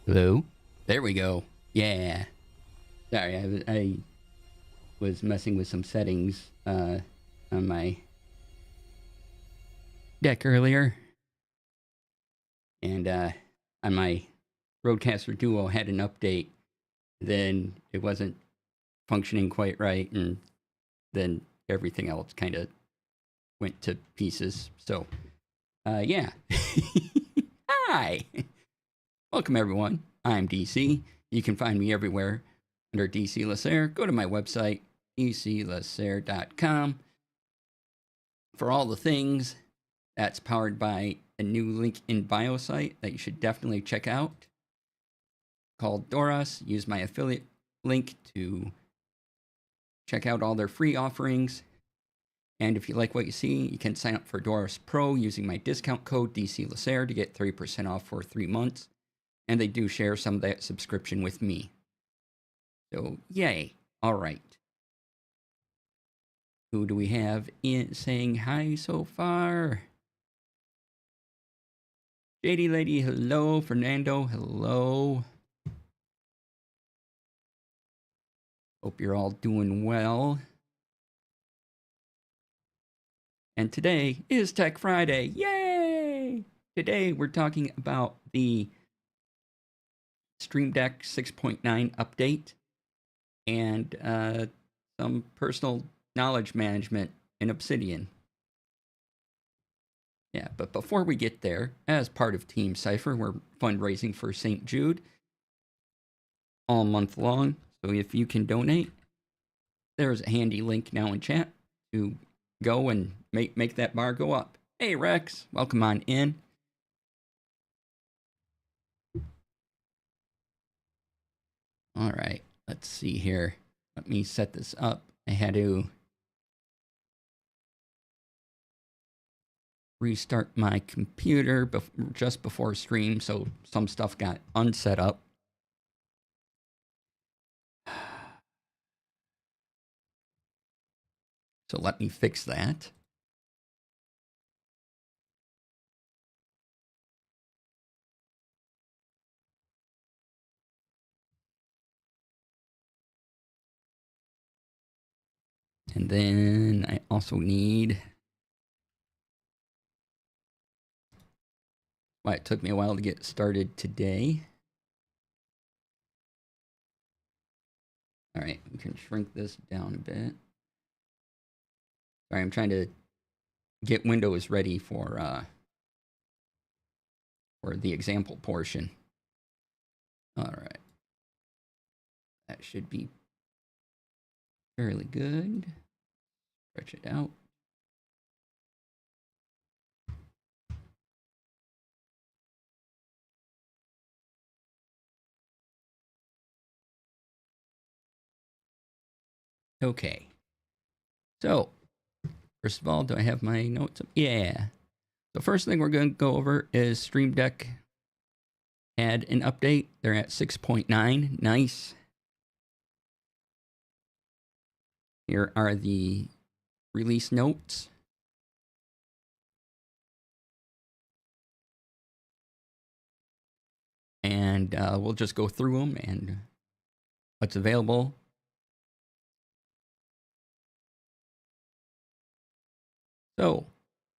Hello? There we go. Yeah. Sorry, I was messing with some settings on my deck earlier. And on my Rodecaster Duo had an update. Then it wasn't functioning quite right. And then everything else kind of went to pieces. So, yeah. Hi. Welcome, everyone. I'm DC. You can find me everywhere under DC Lasair. Go to my website, dclasair.com, for all the things. That's powered by a new link in bio site that you should definitely check out called Doros. Use my affiliate link to check out all their free offerings. And if you like what you see, you can sign up for Doros Pro using my discount code DCLasair to get 30% off for 3 months. And they do share some of that subscription with me. So, yay. All right. Who do we have in saying hi so far? JD Lady, hello. Fernando, hello. Hope you're all doing well. And today is Tech Friday. Yay! Today we're talking about the Stream Deck 6.9 update and some personal knowledge management in Obsidian. Yeah, but before we get there, as part of Team Cypher, we're fundraising for St. Jude all month long. So if you can donate, there's a handy link now in chat to go and make that bar go up. Hey, Rex, welcome on in. All right, let's see here. Let me set this up. I had to restart my computer just before stream, so some stuff got unset up. So let me fix that. And then I also need... Why it took me a while to get started today. All right, we can shrink this down a bit. Sorry, I'm trying to get Windows ready for the example portion. All right. That should be fairly good. Stretch it out. Okay. So, first of all, do I have my notes? Yeah. The first thing we're going to go over is Stream Deck had an update. They're at 6.9. Nice. Here are the release notes. And we'll just go through them and what's available. So,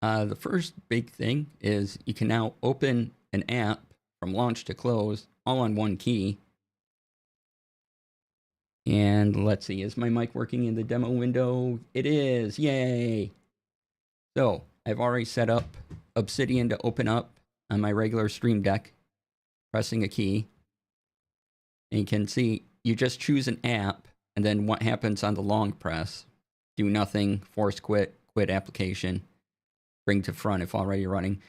the first big thing is you can now open an app from launch to close all on one key. And let's see, is my mic working in the demo window? It is, yay! So, I've already set up Obsidian to open up on my regular Stream Deck, pressing a key. And you can see, you just choose an app, and then what happens on the long press. Do nothing, force quit, quit application, bring to front if already running.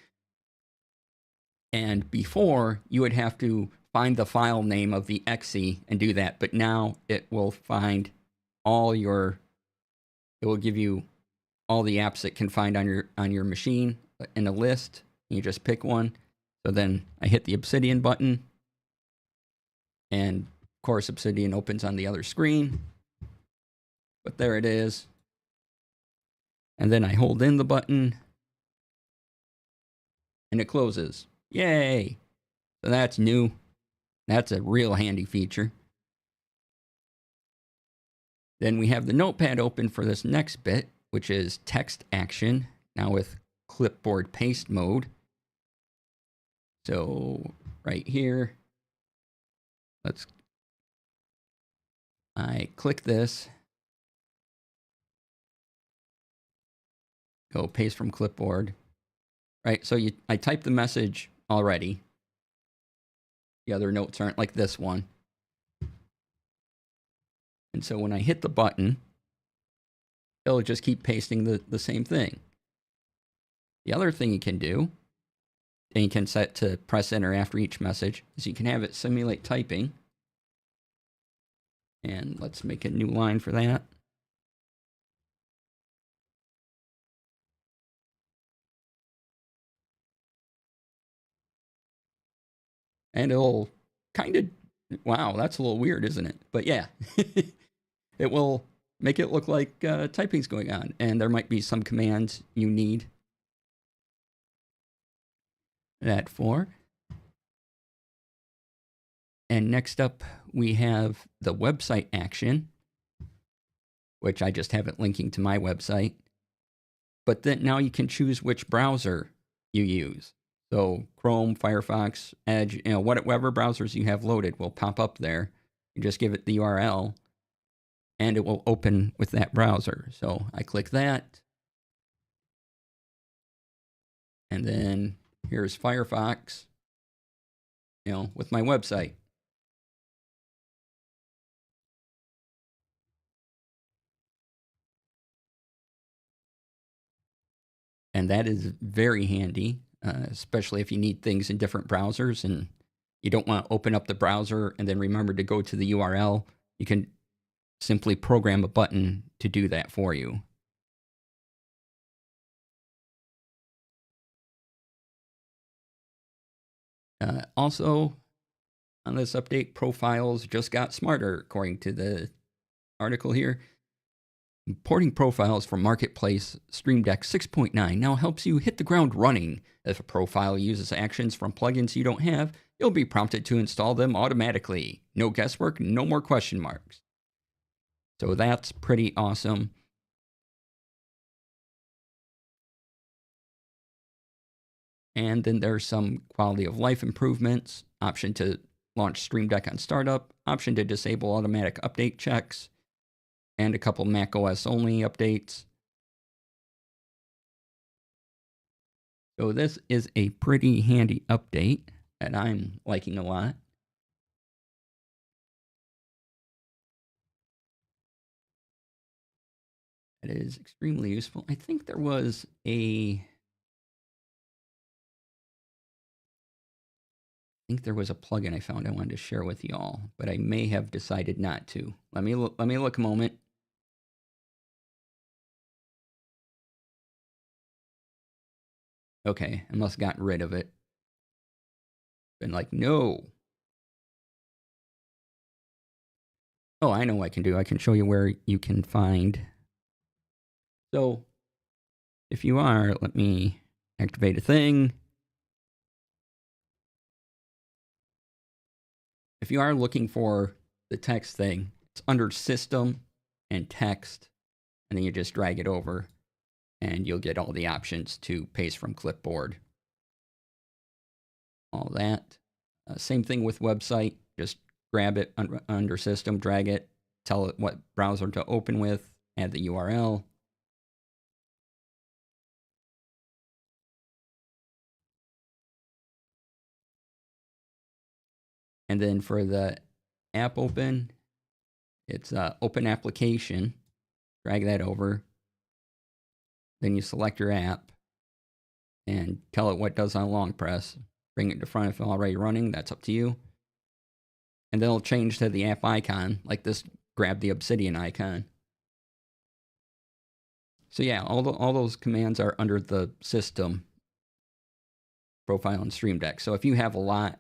And before, you would have to find the file name of the exe and do that. But now it will find all your, it will give you all the apps it can find on your machine in a list. You just pick one. So then I hit the Obsidian button. And of course, Obsidian opens on the other screen. But there it is. And then I hold in the button. And it closes. Yay! So that's new. That's a real handy feature. Then we have the notepad open for this next bit, which is text action, now with clipboard paste mode. So right here, I click this, go paste from clipboard, right? So I type the message already. The other notes aren't like this one. And so when I hit the button, it'll just keep pasting the same thing. The other thing you can do, and you can set to press enter after each message, is you can have it simulate typing. And let's make a new line for that. And it'll kind of, wow, that's a little weird, isn't it? But yeah, it will make it look like typing's going on. And there might be some commands you need that for. And next up, we have the website action, which I just have it linking to my website. But then now you can choose which browser you use. So Chrome, Firefox, Edge, whatever browsers you have loaded will pop up there. You just give it the URL, and it will open with that browser. So I click that, and then here's Firefox, with my website. And that is very handy, especially if you need things in different browsers and you don't want to open up the browser and then remember to go to the URL. You can simply program a button to do that for you. Also, on this update, profiles just got smarter, according to the article here. Importing profiles from Marketplace Stream Deck 6.9 now helps you hit the ground running. If a profile uses actions from plugins you don't have, you'll be prompted to install them automatically. No guesswork, no more question marks. So that's pretty awesome. And then there's some quality of life improvements, option to launch Stream Deck on startup, option to disable automatic update checks, and a couple Mac OS only updates. So this is a pretty handy update that I'm liking a lot. It is extremely useful. I think there was a plugin I found I wanted to share with y'all, but I may have decided not to. Let me look a moment. Okay, I must have gotten rid of it. Been like, no. Oh, I know what I can do. I can show you where you can find. So, if you are, let me activate a thing. If you are looking for the text thing, it's under System and Text, and then you just drag it over, and you'll get all the options to paste from clipboard. All that. Same thing with website. Just grab it under System, drag it, tell it what browser to open with, add the URL. And then for the app open, it's open application. Drag that over. Then you select your app and tell it what it does on long press. Bring it to front if it's already running. That's up to you. And then it'll change to the app icon, like this. Grab the Obsidian icon. So yeah, all those commands are under the System profile and Stream Deck. So if you have a lot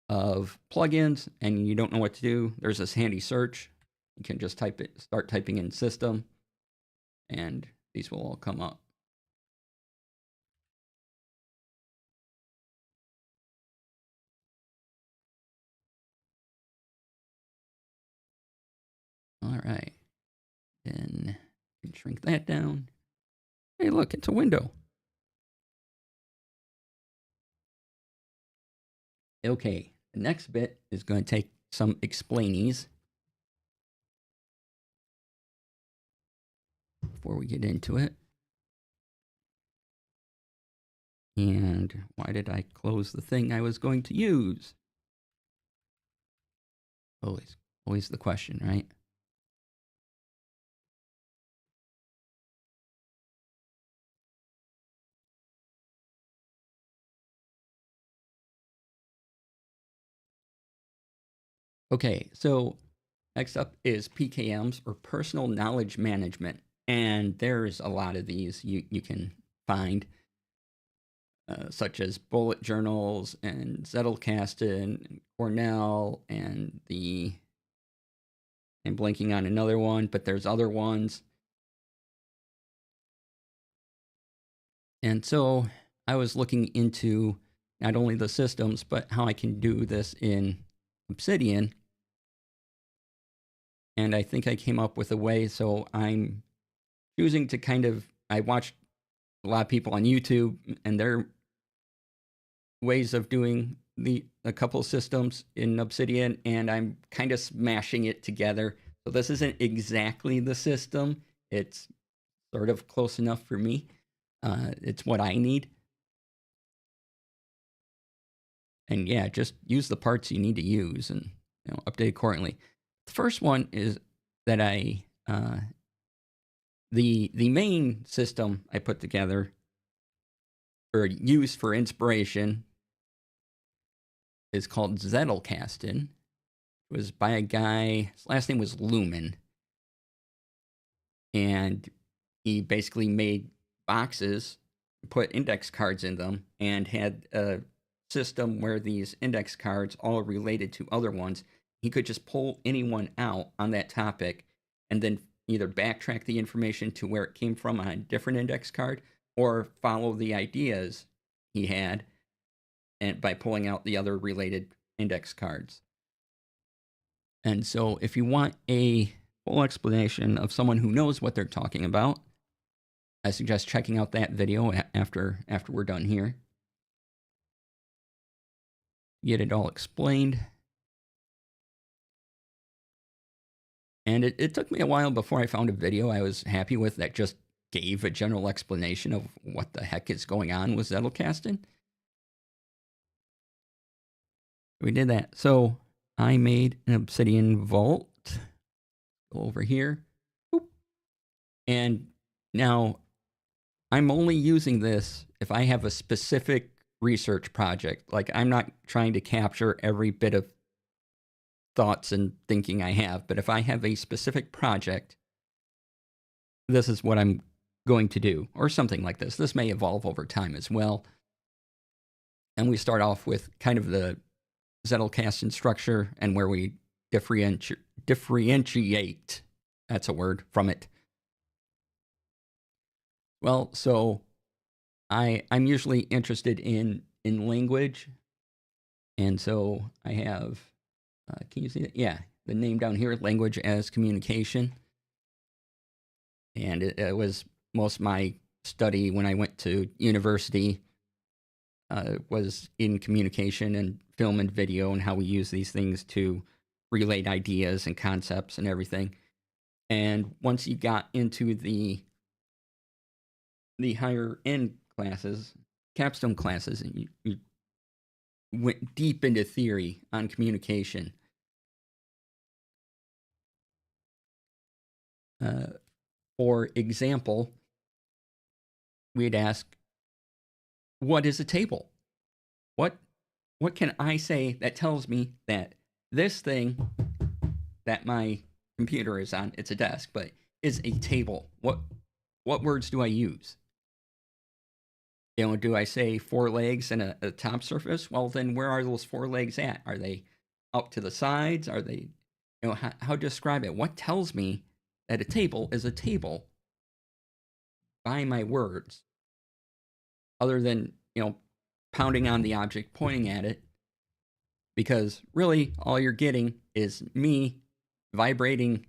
of plugins and you don't know what to do, there's this handy search. You can just start typing in System, and these will all come up. right. Then shrink that down. Hey, look, it's a window. Okay, the next bit is going to take some explainies before we get into it. And why did I close the thing I was going to use? Always the question, right? Okay, so next up is PKMs, or personal knowledge management. And there's a lot of these you can find, such as bullet journals and Zettelkasten and Cornell and I'm blanking on another one, but there's other ones. And so I was looking into not only the systems, but how I can do this in Obsidian. And I think I came up with a way. So I'm choosing to I watched a lot of people on YouTube and their ways of doing a couple systems in Obsidian, and I'm kind of smashing it together. So this isn't exactly the system. It's sort of close enough for me. It's what I need. And yeah, just use the parts you need to use and update accordingly. The first one is that the main system I put together or use for inspiration is called Zettelkasten. It was by a guy, his last name was Lumen. And he basically made boxes, put index cards in them, and had a system where these index cards all related to other ones. He could just pull anyone out on that topic and then either backtrack the information to where it came from on a different index card or follow the ideas he had and by pulling out the other related index cards. And so if you want a full explanation of someone who knows what they're talking about, I suggest checking out that video after we're done here. Get it all explained. And it took me a while before I found a video I was happy with that just gave a general explanation of what the heck is going on with Zettelkasten. We did that. So I made an Obsidian vault. Go over here. Boop. And now I'm only using this if I have a specific research project. Like, I'm not trying to capture every bit of thoughts and thinking I have, but if I have a specific project, this is what I'm going to do, or something like this. This may evolve over time as well. And we start off with kind of the Zettelkasten structure and where we differentiate, that's a word, from it. Well, so I'm usually interested in language. And so I have, can you see it? Yeah, the name down here, language as communication. And it was most of my study when I went to university was in communication and film and video and how we use these things to relate ideas and concepts and everything. And once you got into the higher end classes, capstone classes, and you went deep into theory on communication. For example, we'd ask, what is a table? What can I say that tells me that this thing that my computer is on, it's a desk, but is a table? What words do I use? Do I say 4 legs and a top surface? Well, then where are those 4 legs at? Are they up to the sides? Are they, how to describe it? What tells me that a table is a table by my words? Other than, pounding on the object, pointing at it. Because really, all you're getting is me vibrating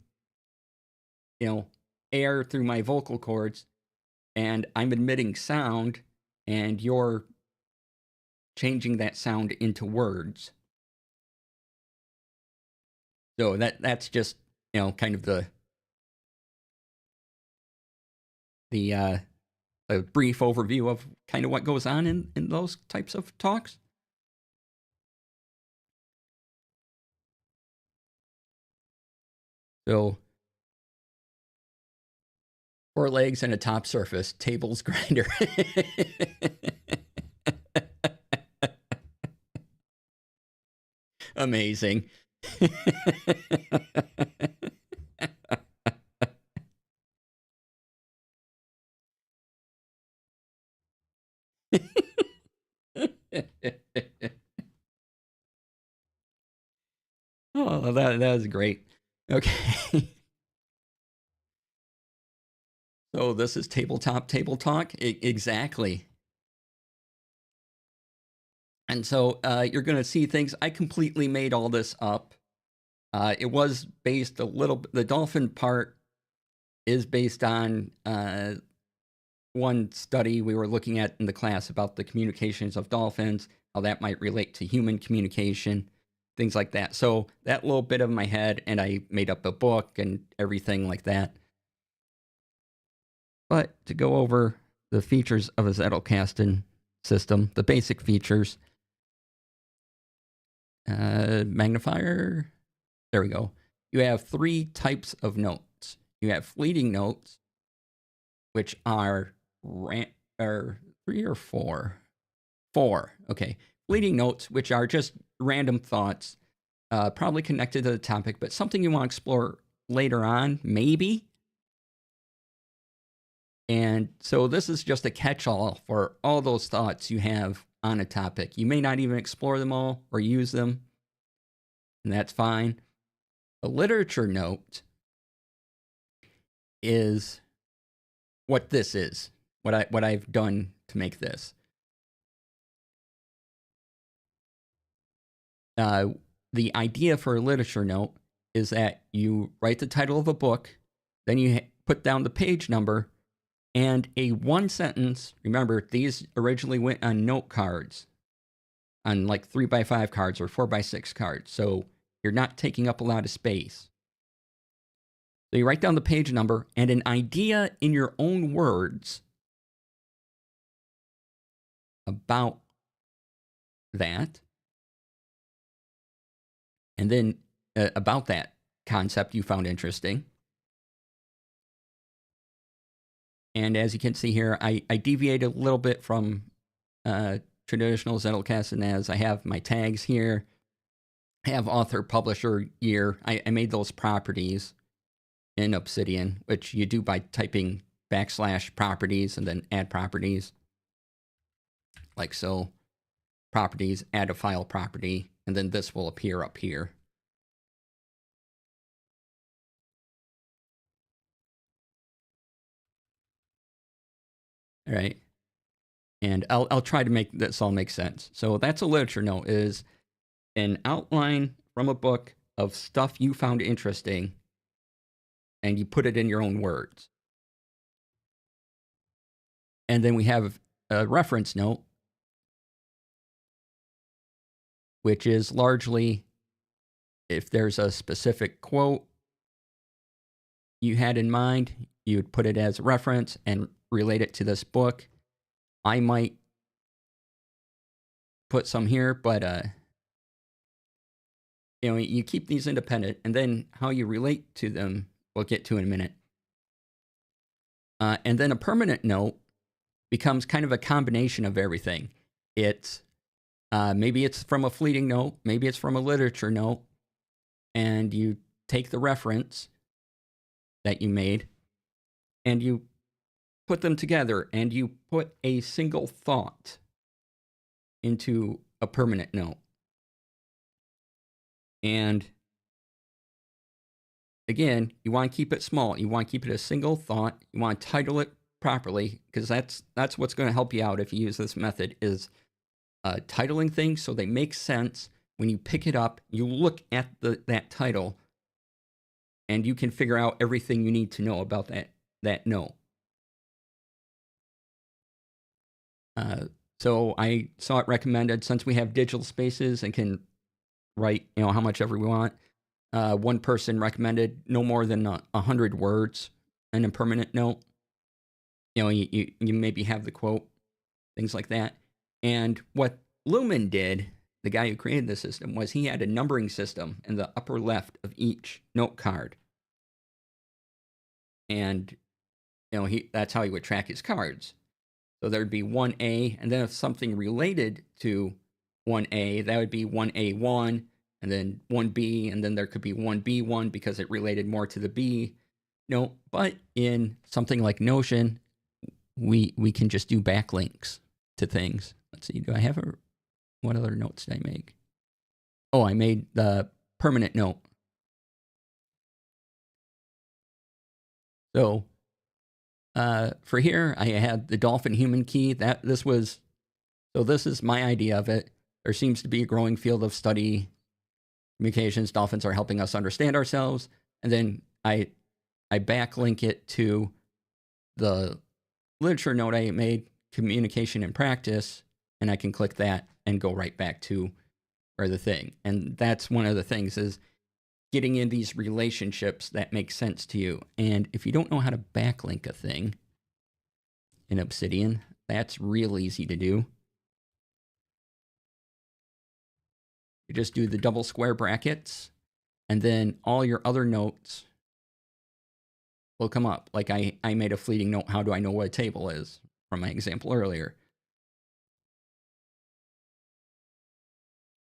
air through my vocal cords, and I'm emitting sound, and you're changing that sound into words. So that's just kind of the a brief overview of kind of what goes on in those types of talks. So 4 legs and a top surface, tables grinder. Amazing. Oh, that was great. Okay. So this is tabletop table talk. Exactly. And so you're going to see things. I completely made all this up. It was based a little bit. The dolphin part is based on one study we were looking at in the class about the communications of dolphins, how that might relate to human communication, things like that. So that little bit of my head, and I made up a book and everything like that. But to go over the features of a Zettelkasten system, the basic features, magnifier, there we go. You have 3 types of notes. You have fleeting notes, which are 3 or 4? 4, okay. Fleeting notes, which are just random thoughts, probably connected to the topic, but something you want to explore later on, maybe. And so this is just a catch-all for all those thoughts you have on a topic. You may not even explore them all or use them, and that's fine. A literature note is what this is, what I've done to make this. The idea for a literature note is that you write the title of a book, then you put down the page number, and a 1 sentence. Remember, these originally went on note cards, on like 3x5 cards or 4x6 cards. So you're not taking up a lot of space. So you write down the page number and an idea in your own words about that. And then about that concept you found interesting. And as you can see here, I deviated a little bit from traditional Zettelkasten, as I have my tags here. I have author, publisher, year. I made those properties in Obsidian, which you do by typing \properties and then add properties. Like so. Properties, add a file property, and then this will appear up here. All right. And I'll try to make this all make sense. So that's a literature note, is an outline from a book of stuff you found interesting, and you put it in your own words. And then we have a reference note, which is largely if there's a specific quote you had in mind, you would put it as a reference and relate it to this book. I might put some here, but you keep these independent, and then how you relate to them, we'll get to in a minute. And then a permanent note becomes kind of a combination of everything. It's maybe it's from a fleeting note, maybe it's from a literature note, and you take the reference that you made and you put them together, and you put a single thought into a permanent note. And again, you want to keep it small. You want to keep it a single thought. You want to title it properly, because that's what's going to help you out if you use this method, is titling things so they make sense. When you pick it up, you look at that title, and you can figure out everything you need to know about that note. So I saw it recommended, since we have digital spaces and can write, how much ever we want. One person recommended no more than 100 words in a permanent note. You maybe have the quote, things like that. And what Lumen did, the guy who created the system, was he had a numbering system in the upper left of each note card. And, that's how he would track his cards. So there'd be 1A, and then if something related to 1A, that would be 1A1, and then 1B, and then there could be 1B1 because it related more to the B note. But in something like Notion, we can just do backlinks to things. Let's see, do I have what other notes did I make? Oh, I made the permanent note. So for here, I had the dolphin human key. This is my idea of it. There seems to be a growing field of study communications. Dolphins are helping us understand ourselves. And then I backlink it to the literature note I made, communication and practice, and I can click that and go right back to where the thing. And that's one of the things, is getting in these relationships that make sense to you. And if you don't know how to backlink a thing in Obsidian, that's real easy to do. You just do the double square brackets, and then all your other notes will come up. Like I made a fleeting note, how do I know what a table is, from my example earlier.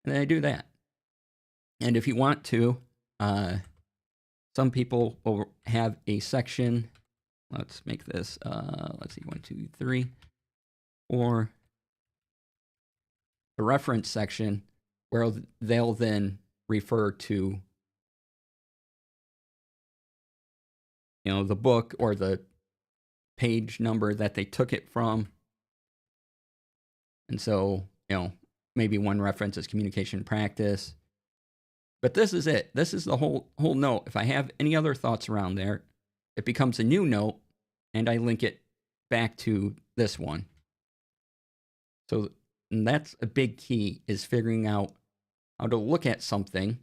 And then I do that. And if you want to, some people will have a section. Let's make this, let's see, 1, 2, 3, 4. The reference section, where they'll then refer to, the book or the page number that they took it from. And so, maybe one reference is communication practice. But this is it. This is the whole note. If I have any other thoughts around there, it becomes a new note, and I link it back to this one. So that's a big key, is figuring out how to look at something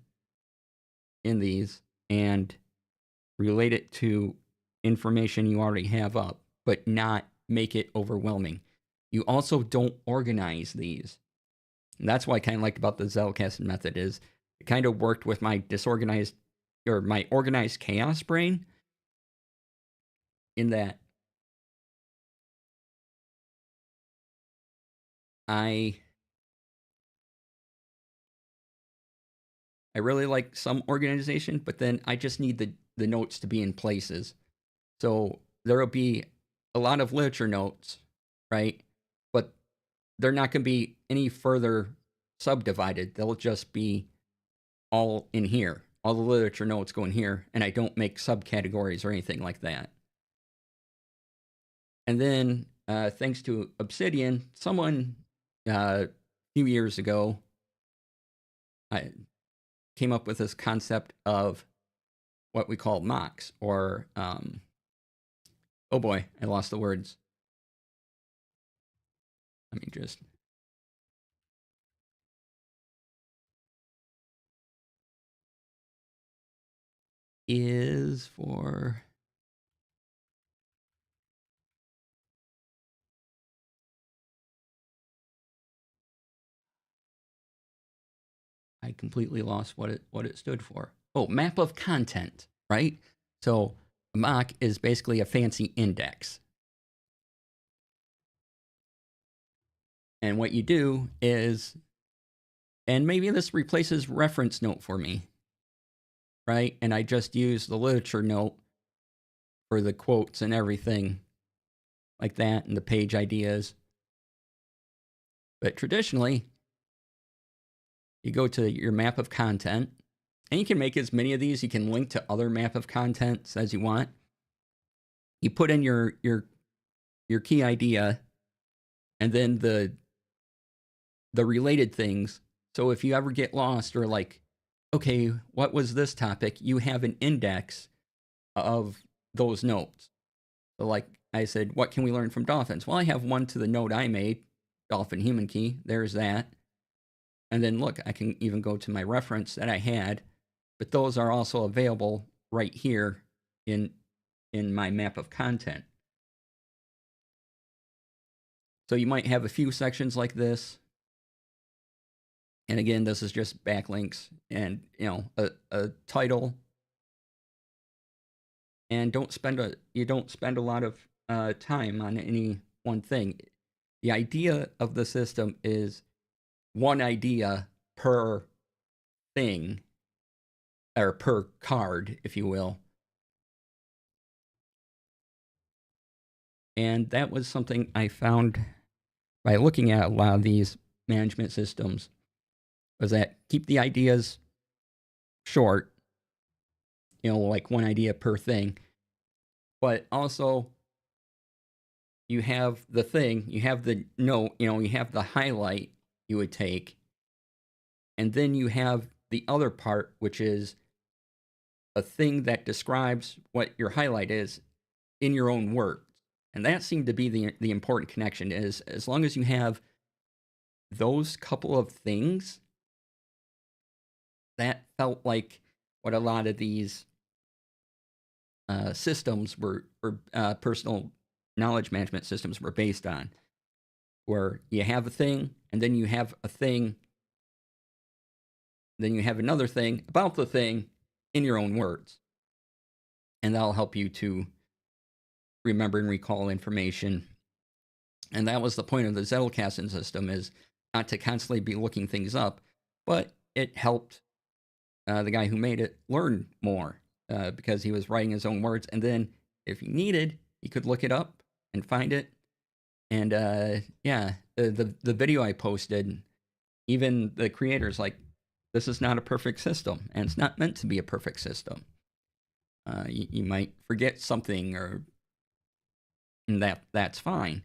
in these and relate it to information you already have up, but not make it overwhelming. You also don't organize these. And that's what I kind of liked about the Zettelkasten method, is it kind of worked with my my organized chaos brain, in that I really like some organization, but then I just need the notes to be in places. So there'll be a lot of literature notes, right? But they're not going to be any further subdivided. They'll just be all in here. All the literature notes go in here, and I don't make subcategories or anything like that. And then, thanks to Obsidian, someone a few years ago came up with this concept of what we call mocks, or oh boy, I lost the words. Let me just. Is for. I completely lost what it stood for. Oh, map of content, right? So a mock is basically a fancy index. And what you do is, and maybe this replaces reference note for me, right? And I just use the literature note for the quotes and everything like that, and the page ideas. But traditionally, you go to your map of content, and you can make as many of these. You can link to other map of contents as you want. You put in your key idea, and then the related things. So if you ever get lost, or like okay, what was this topic? You have an index of those notes. So like I said, what can we learn from dolphins? Well, I have one to the note I made, dolphin human key. There's that. And then look, I can even go to my reference that I had, but those are also available right here in my map of content. So you might have a few sections like this. And again, this is just backlinks and, a title. And you don't spend a lot of time on any one thing. The idea of the system is one idea per thing, or per card, if you will. And that was something I found by looking at a lot of these management systems, was that keep the ideas short, like one idea per thing, but also you have the thing, you have the note, you have the highlight you would take, and then you have the other part, which is a thing that describes what your highlight is in your own words. And that seemed to be the important connection, is as long as you have those couple of things, that felt like what a lot of these systems were personal knowledge management systems were based on, where you have a thing, and then you have a thing, then you have another thing about the thing in your own words. And that'll help you to remember and recall information. And that was the point of the Zettelkasten system, is not to constantly be looking things up, but it helped the guy who made it learn more, because he was writing his own words. And then if he needed, he could look it up and find it. And the video I posted, even the creators like, this is not a perfect system, and it's not meant to be a perfect system. You might forget something, or that's fine.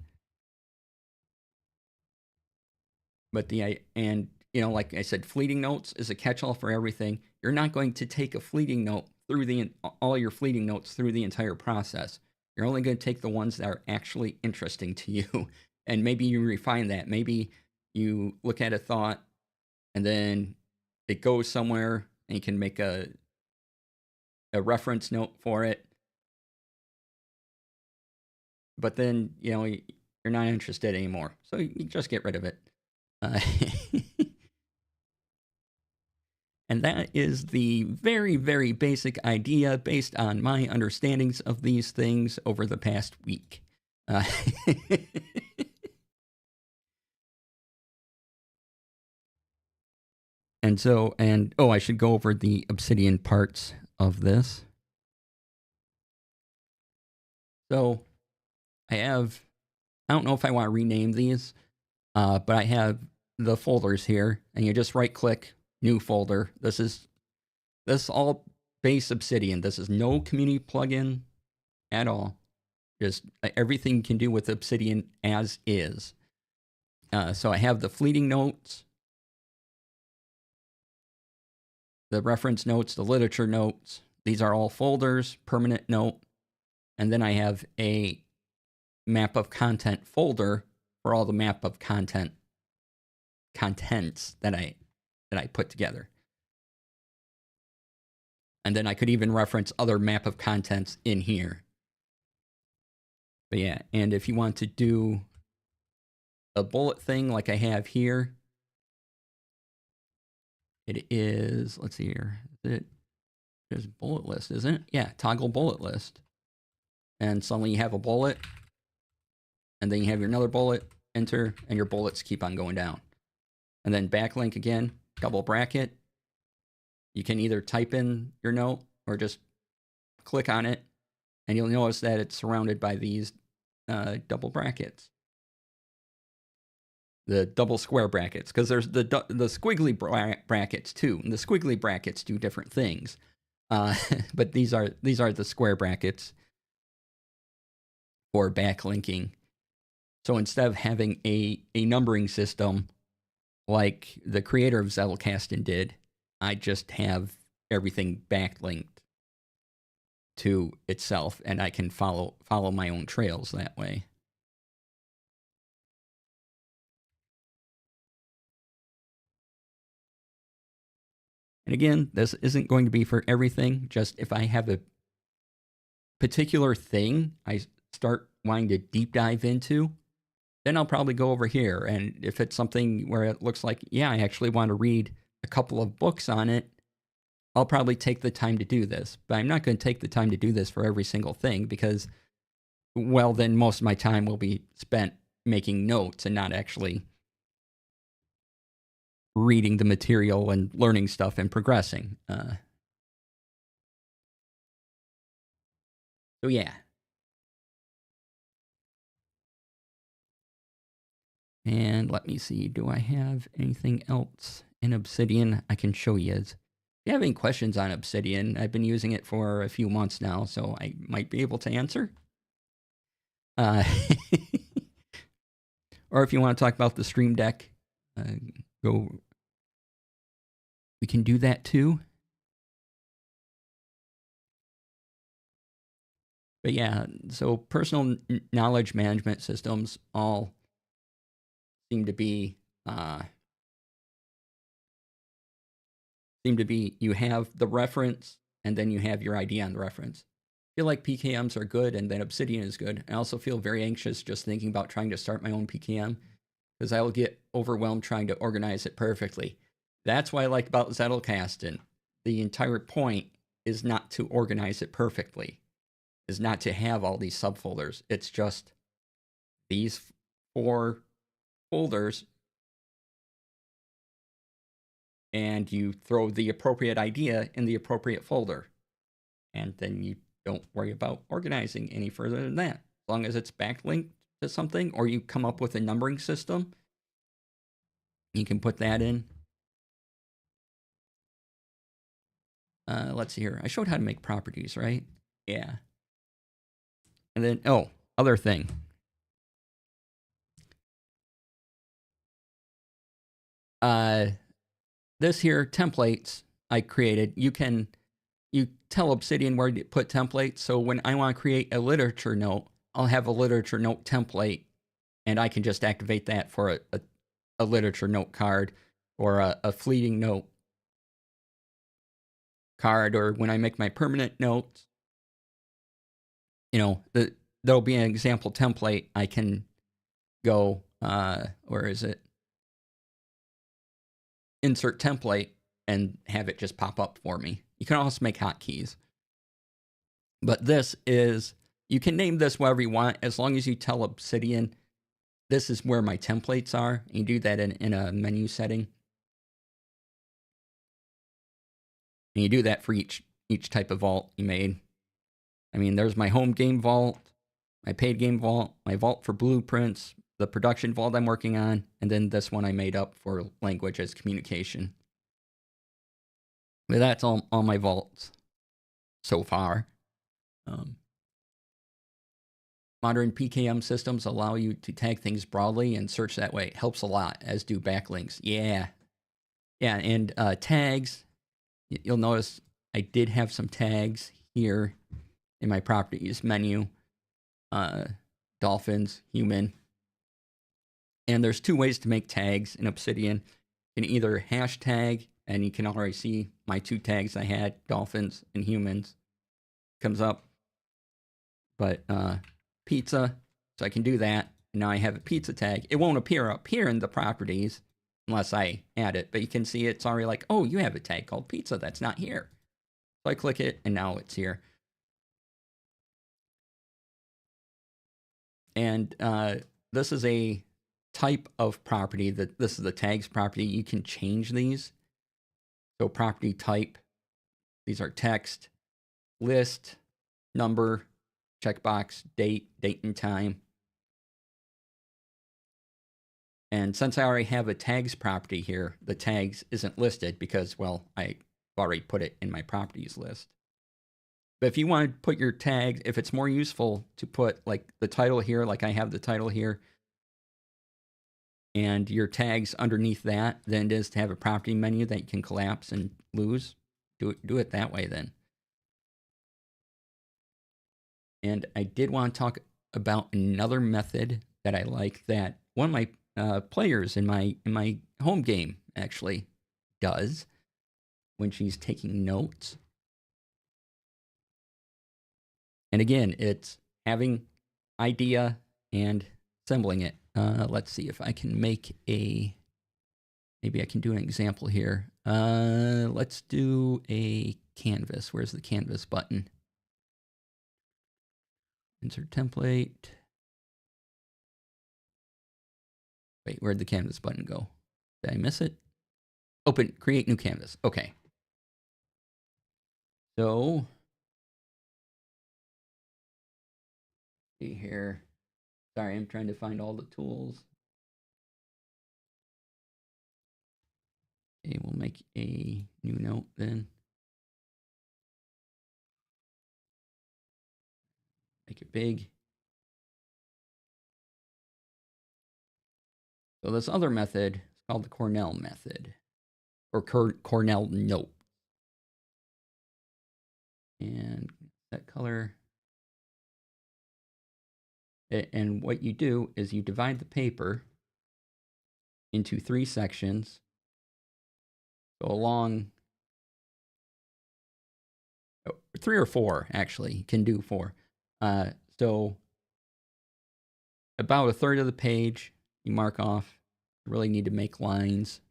But like I said, fleeting notes is a catch-all for everything. You're not going to take a fleeting note through all your fleeting notes through the entire process. You're only going to take the ones that are actually interesting to you. And maybe you refine that. Maybe you look at a thought and then it goes somewhere and you can make a reference note for it. But then, you're not interested anymore. So you just get rid of it. And that is the very, very basic idea based on my understandings of these things over the past week. I should go over the Obsidian parts of this. So I don't know if I want to rename these, but I have the folders here, and you just right click, new folder. This is all base Obsidian. This is no community plugin at all. Just everything you can do with Obsidian as is. So I have the fleeting notes, the reference notes, the literature notes. These are all folders, permanent note. And then I have a map of content folder for all the map of contents that I put together. And then I could even reference other map of contents in here. But yeah, and if you want to do a bullet thing like I have here, it is, let's see here, there's bullet list, isn't it? Yeah, toggle bullet list. And suddenly you have a bullet, and then you have another bullet, enter, and your bullets keep on going down. And then backlink again, double bracket. You can either type in your note or just click on it, and you'll notice that it's surrounded by these double brackets. The double square brackets, because there's the squiggly brackets too, and the squiggly brackets do different things. But these are the square brackets for backlinking. So instead of having a numbering system like the creator of Zettelkasten did, I just have everything backlinked to itself, and I can follow my own trails that way. And again, this isn't going to be for everything. Just if I have a particular thing I start wanting to deep dive into, then I'll probably go over here. And if it's something where it looks like, yeah, I actually want to read a couple of books on it, I'll probably take the time to do this. But I'm not going to take the time to do this for every single thing because, well, then most of my time will be spent making notes and not actually reading the material and learning stuff and progressing. So yeah. And let me see, do I have anything else in Obsidian I can show you? If you have any questions on Obsidian, I've been using it for a few months now, so I might be able to answer. Or if you want to talk about the Stream Deck, we can do that too. But yeah, so personal knowledge management systems all seem to be you have the reference and then you have your ID on the reference. I feel like PKMs are good and then Obsidian is good. I also feel very anxious just thinking about trying to start my own PKM because I will get overwhelmed trying to organize it perfectly. That's what I like about Zettelkasten. The entire point is not to organize it perfectly, is not to have all these subfolders. It's just these 4 folders, and you throw the appropriate idea in the appropriate folder. And then you don't worry about organizing any further than that. As long as it's backlinked to something, or you come up with a numbering system, you can put that in. Let's see here. I showed how to make properties, right? Yeah. And then, other thing. This here, templates I created. You tell Obsidian where to put templates. So when I want to create a literature note, I'll have a literature note template, and I can just activate that for a literature note card or a fleeting note card. Or when I make my permanent notes, there'll be an example template. I can go, where is it? Insert template and have it just pop up for me. You can also make hotkeys. But this is, you can name this whatever you want as long as you tell Obsidian, this is where my templates are. You do that in a menu setting. And you do that for each type of vault you made. I mean, there's my home game vault, my paid game vault, my vault for blueprints, the production vault I'm working on, and then this one I made up for language as communication. But that's all my vaults so far. Modern PKM systems allow you to tag things broadly and search that way. It helps a lot, as do backlinks. Yeah, and tags. You'll notice I did have some tags here in my properties menu. Dolphins, human. And there's 2 ways to make tags in Obsidian. You can either hashtag, and you can already see my 2 tags I had, dolphins and humans. Comes up. But pizza, so I can do that. Now I have a pizza tag. It won't appear up here in the properties unless I add it, but you can see it's already like, oh, you have a tag called pizza that's not here. So I click it and now it's here. And this is a type of property that this is the tags property. You can change these. So property type, these are text, list, number, checkbox, date and time. And since I already have a tags property here, the tags isn't listed because, well, I've already put it in my properties list. But if you want to put your tag, if it's more useful to put like the title here, like I have the title here, and your tags underneath that than it is to have a property menu that you can collapse and lose. Do it that way then. And I did want to talk about another method that I like that one of my players in my home game actually does when she's taking notes. And again, it's having idea and assembling it. Let's see if I can make maybe I can do an example here. Let's do a canvas. Where's the canvas button? Insert template. Wait, where'd the canvas button go? Did I miss it? Open, create new canvas. Okay. So, see here. Sorry, I'm trying to find all the tools. Okay, we'll make a new note then. Make it big. So this other method is called the Cornell method, or Cornell note. And that color. And what you do is you divide the paper into 3 sections. Go along 3 or 4, actually. You can do 4. So about a third of the page you mark off. You really need to make lines.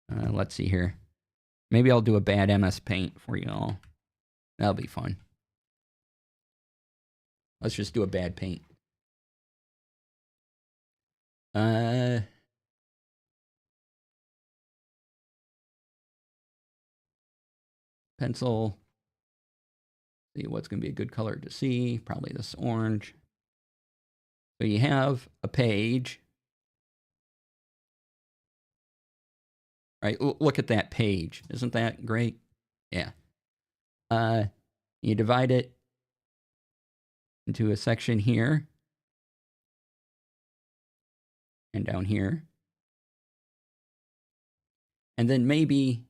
Let's see here. Maybe I'll do a bad MS Paint for you all. That'll be fun. Let's just do a bad paint. Pencil. See what's going to be a good color to see. Probably this orange. So you have a page. Right? Look at that page. Isn't that great? Yeah. You divide it into a section here and down here. And then maybe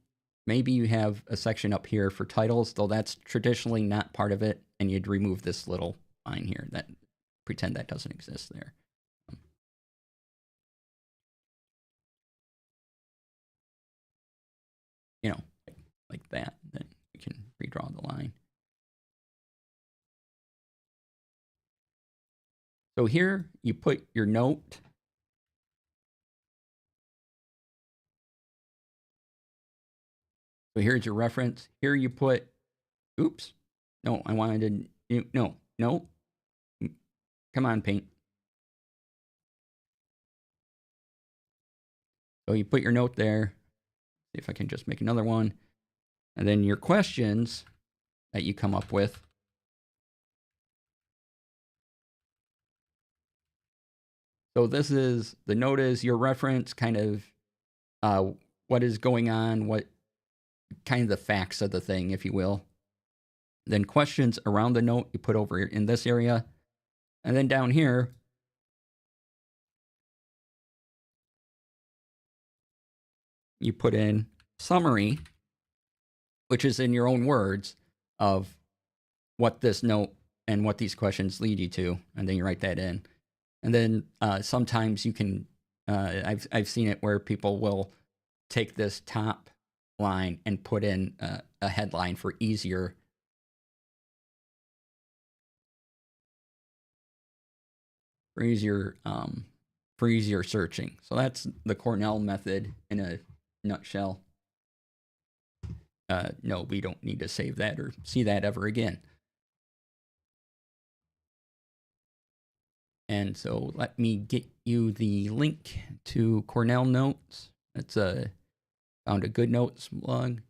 you have a section up here for titles, though that's traditionally not part of it, and you'd remove this little line here. That pretend that doesn't exist there. You know, like that. Then we can redraw the line. So here you put your note. So here's your reference. Here you put, oops, no, I wanted to, no. Come on, Paint. So you put your note there. See if I can just make another one. And then your questions that you come up with. So this is, the note is your reference, kind of what is going on, what kind of the facts of the thing, if you will. Then questions around the note you put over in this area. And then down here, you put in summary, which is in your own words of what this note and what these questions lead you to. And then you write that in. And then sometimes you can, I've seen it where people will take this top line and put in a headline for easier searching. So that's the Cornell method in a nutshell. No, we don't need to save that or see that ever again. And so let me get you the link to Cornell Notes. It's found a good notes blog.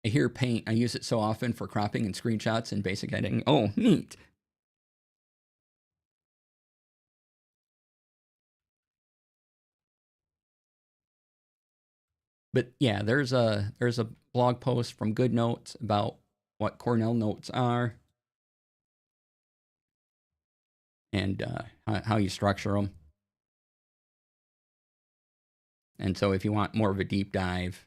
I hear Paint. I use it so often for cropping and screenshots and basic editing. Oh, neat. But yeah, there's a blog post from Good Notes about what Cornell Notes are and how you structure them. And so if you want more of a deep dive,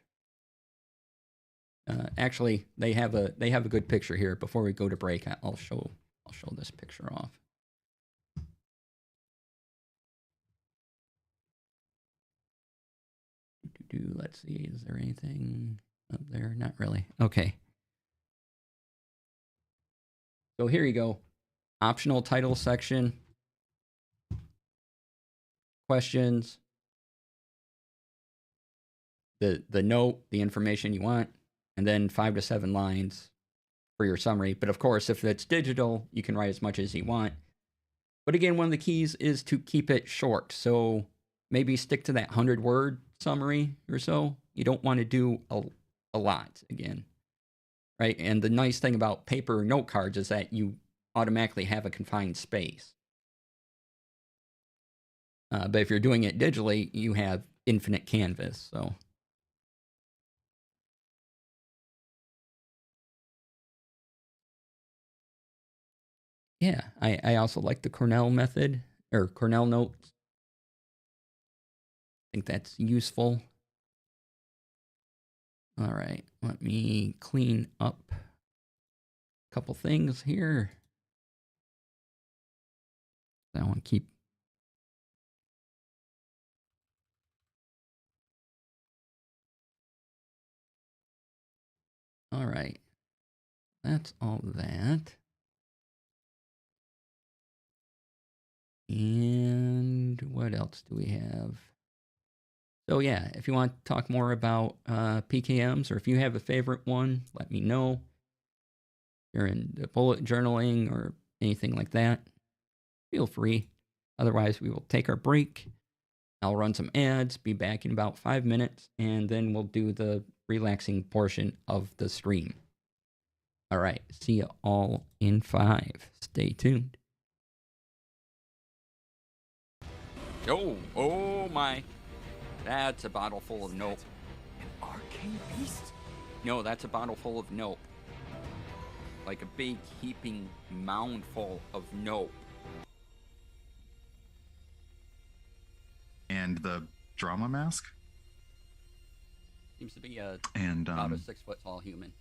actually they have a good picture here. Before we go to break, I'll show this picture off. Let's see, is there anything up there? Not really. Okay. So here you go. Optional title section. Questions. The note, the information you want, and then 5 to 7 lines for your summary. But of course, if it's digital, you can write as much as you want. But again, one of the keys is to keep it short. So maybe stick to that 100-word summary or so. You don't want to do a lot again, right? And the nice thing about paper note cards is that you automatically have a confined space. But if you're doing it digitally, you have infinite canvas. So yeah, I also like the Cornell method or Cornell notes. I think that's useful. All right, let me clean up a couple things here. I want to keep. All right, that's all that. And what else do we have? So yeah, if you want to talk more about PKMs, or if you have a favorite one, let me know. If you're into bullet journaling or anything like that, feel free. Otherwise, we will take our break. I'll run some ads, be back in about 5 minutes, and then we'll do the relaxing portion of the stream. All right, see you all in 5. Stay tuned. Oh my. That's a bottle full of nope. An arcane beast? No, that's a bottle full of nope. Like a big heaping mound full of nope. And the drama mask? Seems to be about a 6 foot tall human.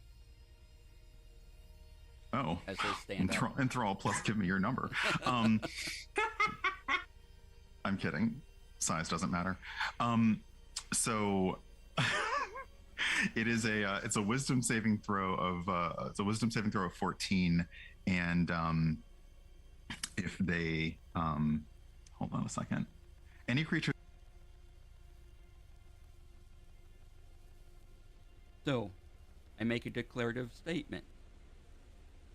Oh. As they stand up. Enthrall, plus give me your number. I'm kidding. Size doesn't matter. So it is it's a wisdom saving throw of 14, and if they hold on a second. Any creature. So, I make a declarative statement,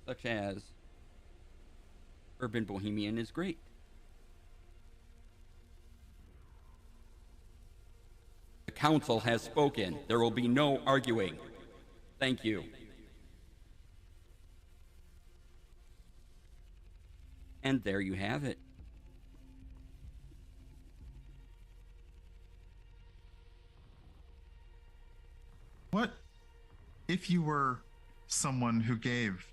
such as, Urban Bohemian is great. The council has spoken. There will be no arguing. Thank you. And there you have it. What if you were someone who gave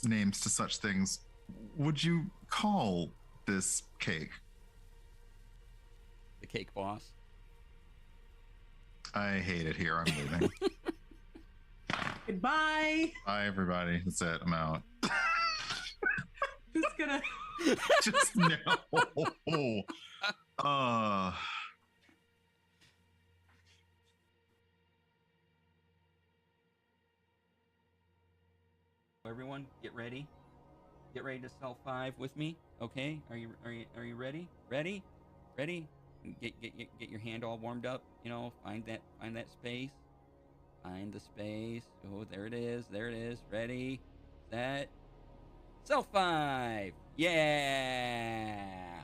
names to such things? Would you call this cake? The cake boss. I hate it here. I'm leaving. Goodbye. Bye, everybody. That's it. I'm out. Who's gonna? Just no. Everyone, get ready. Get ready to sell 5 with me. Okay? Are you ready? Ready? Get your hand all warmed up. You know, find that space. Find the space. Oh, there it is. Ready, set, sell 5. Yeah.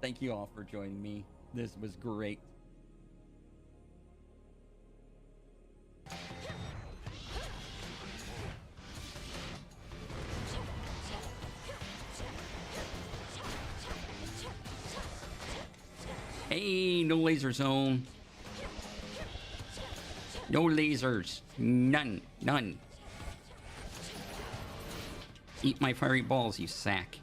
Thank you all for joining me. This was great. Hey, no laser zone. No lasers. None. Eat my fiery balls, you sack.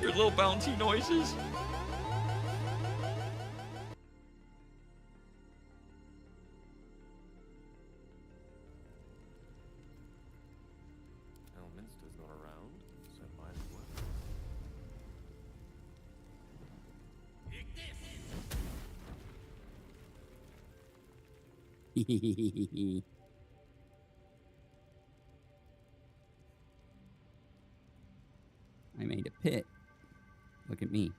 Your little bouncy noises. Elminster's not around, so might as well. I made a pit. Look at me.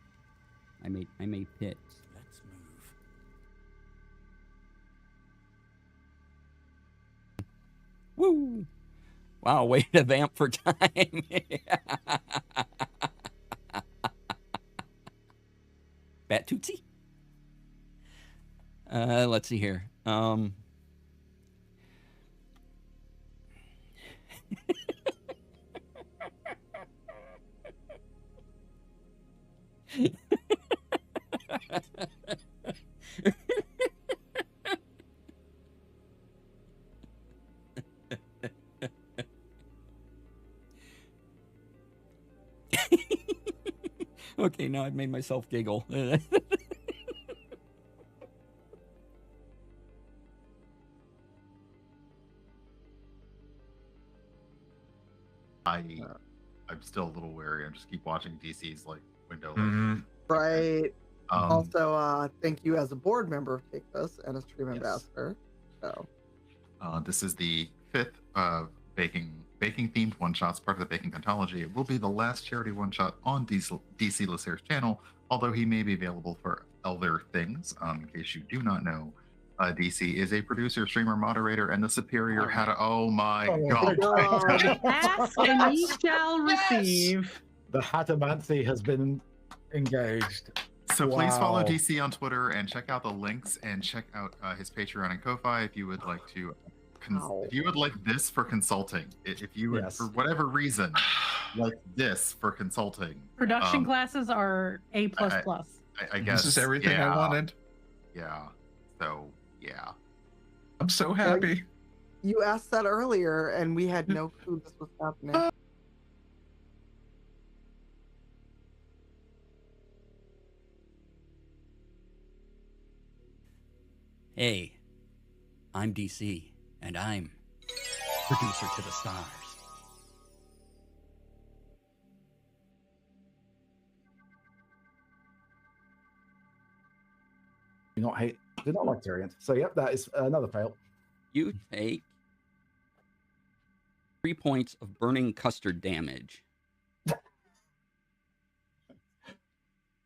I made pits. Let's move. Woo! Wow, way to vamp for time. Bat Tootsie? Let's see here. Okay, now I've made myself giggle. I'm still a little wary. I just keep watching DC's like window. Right. Um, Also, thank you as a board member of Take This and a stream Yes. ambassador. So This is the fifth baking themed one shots, part of the baking anthology. It will be the last charity one shot on DC Lasair's channel, although he may be available for other things. In case you do not know, DC is a producer, streamer, moderator, and the superior had. Oh my god! Ask and ye shall receive. The Hatamancy has been engaged. So please follow Wow. DC on Twitter and check out the links and check out his Patreon and Ko-fi if you would like to. Wow. If you would like this for consulting, if you would, Yes. for whatever reason, like this for consulting, Production classes are A++. I guess This is everything yeah, I wanted. Yeah. So yeah. I'm so happy. you asked that earlier, and we had no clue this was happening. Hey, I'm DC, and I'm producer to the stars. Do not like Tyrion. So yep, that is another fail. You take 3 points of burning custard damage.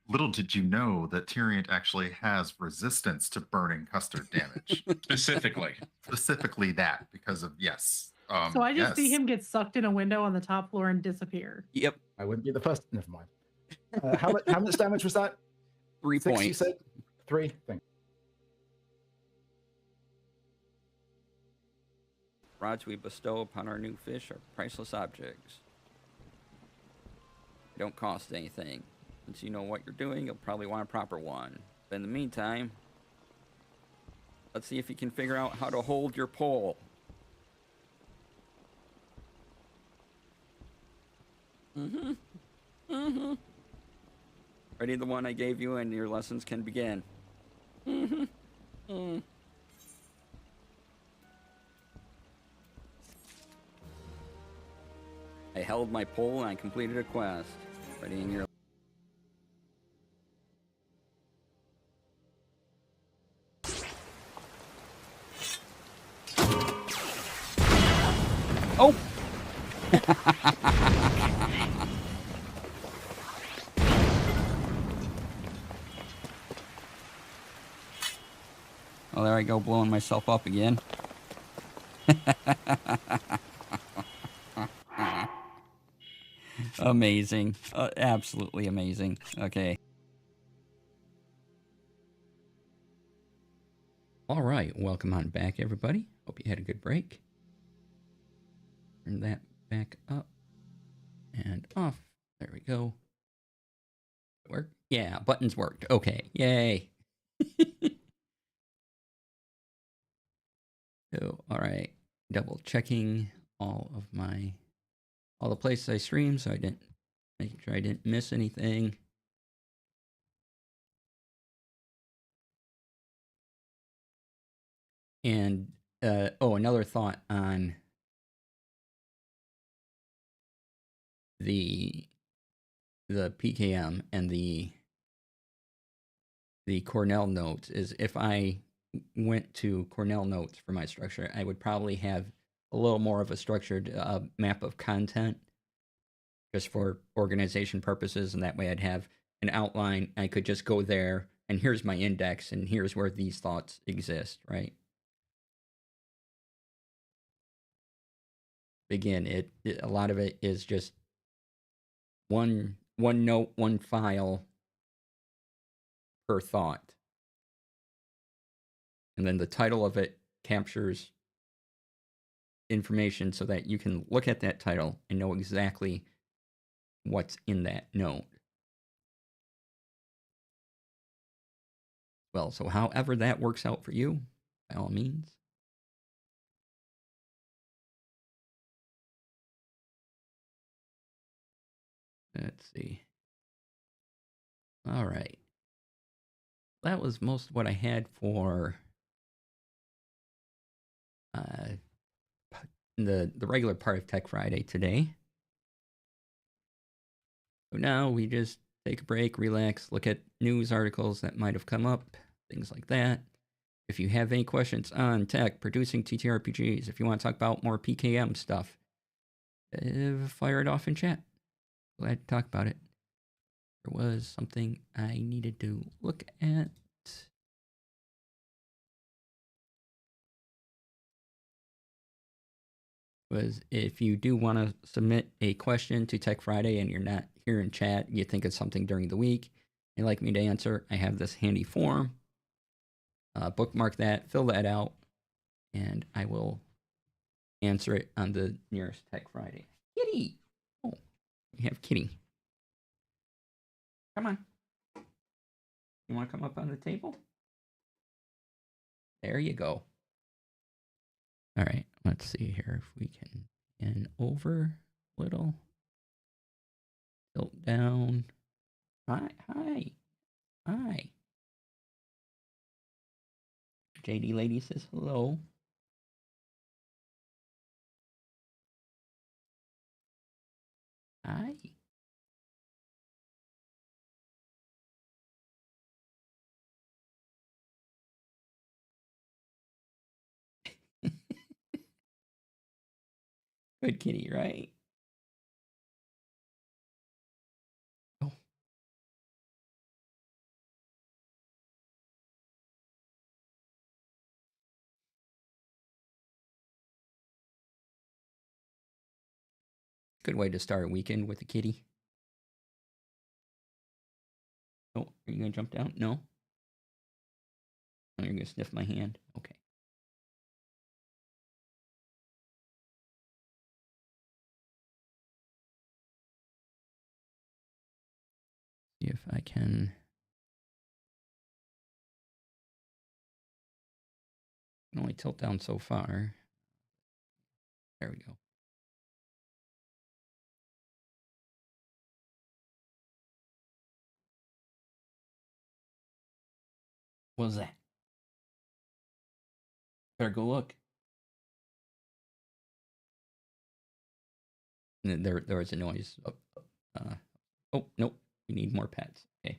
Little did you know that Tyrion actually has resistance to burning custard damage. Specifically. Specifically that, because of yes. So I just see yes. him get sucked in a window on the top floor and disappear. Yep, I wouldn't be the first. Never mind. How much damage was that? 3 6, points. you said? 3? Thank Rods we bestow upon our new fish are priceless objects. They don't cost anything. Once you know what you're doing, you'll probably want a proper one. But in the meantime, let's see if you can figure out how to hold your pole. Ready, the one I gave you, and your lessons can begin. I held my pole and I completed a quest. Ready in your... Oh! Well, there I go, blowing myself up again. Amazing. Absolutely amazing. Okay. All right. Welcome on back, everybody. Hope you had a good break. Turn that back up and off. There we go. Work? Yeah, buttons worked. Okay. Yay. So, all right. Double checking all the places I stream so I didn't Making sure I didn't miss anything. And another thought on the PKM and the Cornell notes is if I went to Cornell notes for my structure, I would probably have a little more of a structured map of content just for organization purposes, and that way I'd have an outline. I could just go there, and here's my index, and here's where these thoughts exist, right? Again, a lot of it is just one note, one file per thought. And then the title of it captures information so that you can look at that title and know exactly what's in that note. Well, so however that works out for you, by all means. Let's see. All right. That was most of what I had for the regular part of Tech Friday today. So now we just take a break, relax, look at news articles that might have come up, things like that. If you have any questions on tech, producing TTRPGs, if you want to talk about more PKM stuff, fire it off in chat. Glad to talk about it. There was something I needed to look at. Was if you do want to submit a question to Tech Friday and you're not here in chat, you think it's something during the week, you'd like me to answer, I have this handy form. Bookmark that, fill that out, and I will answer it on the nearest Tech Friday. Kitty! Oh, we have Kitty. Come on. You want to come up on the table? There you go. All right, let's see here if we can pan over a little. Tilt down. Hi. JD Lady says hello. Hi. Good kitty, right? Oh. Good way to start a weekend with a kitty. Oh, are you gonna jump down? No. Oh, you're gonna sniff my hand. Okay. See if I can. I can only tilt down so far. There we go. What was that? Better go look. And there was a noise. Oh, nope. We need more pets. Okay.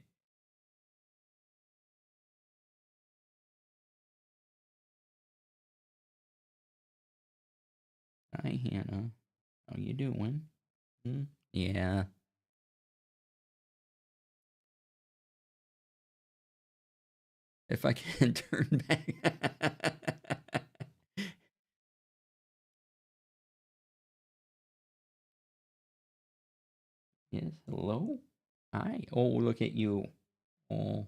Hi, Hannah. How you doing? Yeah. If I can turn back. Yes, hello? Hi. Oh, look at you. Oh.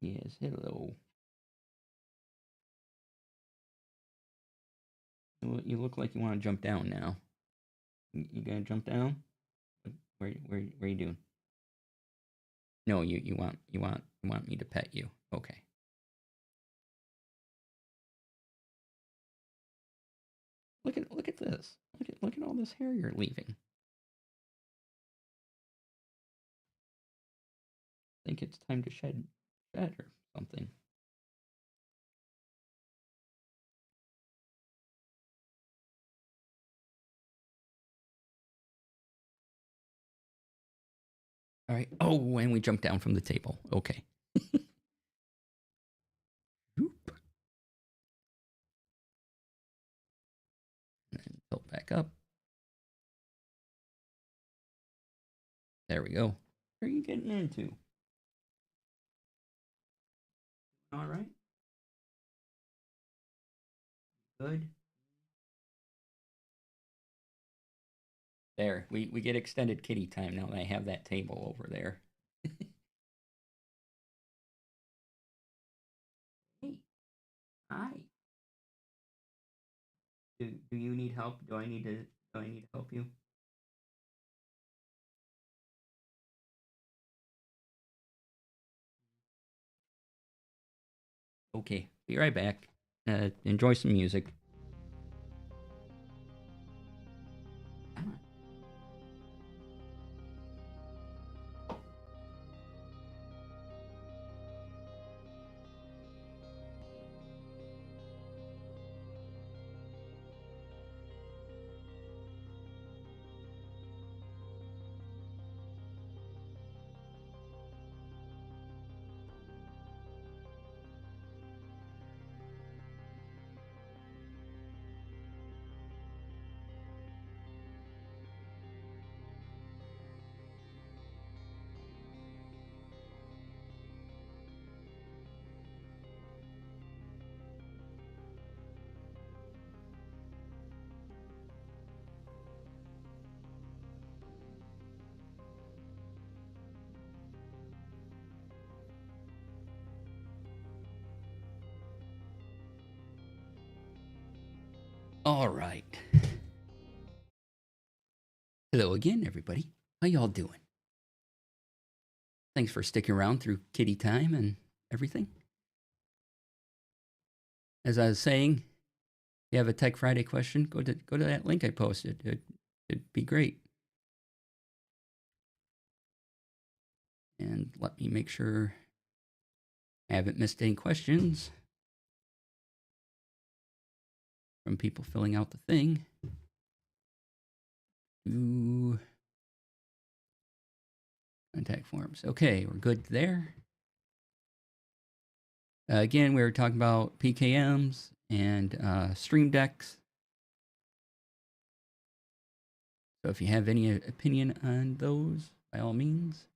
Yes, hello. You look like you want to jump down now. You gonna jump down? Where are you doing? No, you want me to pet you. Okay. Look at this. Look at all this hair you're leaving. I think it's time to shed or something. All right. Oh, and we jumped down from the table. Okay. Oop. And then tilt back up. There we go. What are you getting into? All right. Good. There. We get extended kitty time now that I have that table over there. Hey. Hi. Do you need help? Do I need to help you? Okay. Be right back. Enjoy some music. Come on. All right. Hello again, everybody. How y'all doing? Thanks for sticking around through kitty time and everything. As I was saying, if you have a Tech Friday question, go to that link I posted. It'd be great. And let me make sure I haven't missed any questions from people filling out the thing. Ooh. Contact forms. Okay, we're good there. Again, we were talking about PKMs and Stream Decks. So if you have any opinion on those, by all means,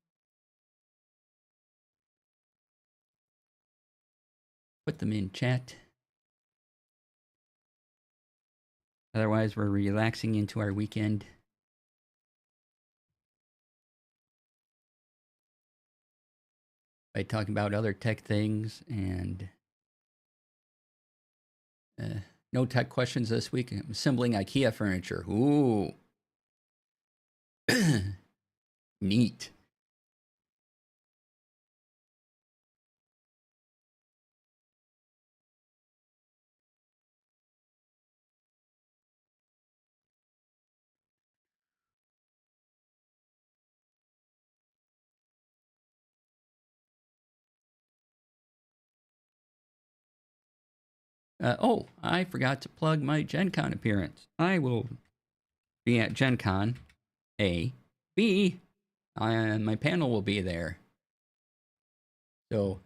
put them in chat. Otherwise, we're relaxing into our weekend. By talking about other tech things and no tech questions this week. I'm assembling IKEA furniture. Ooh. Neat. Oh, I forgot to plug my Gen Con appearance. I will be at Gen Con. A. B. My panel will be there. So,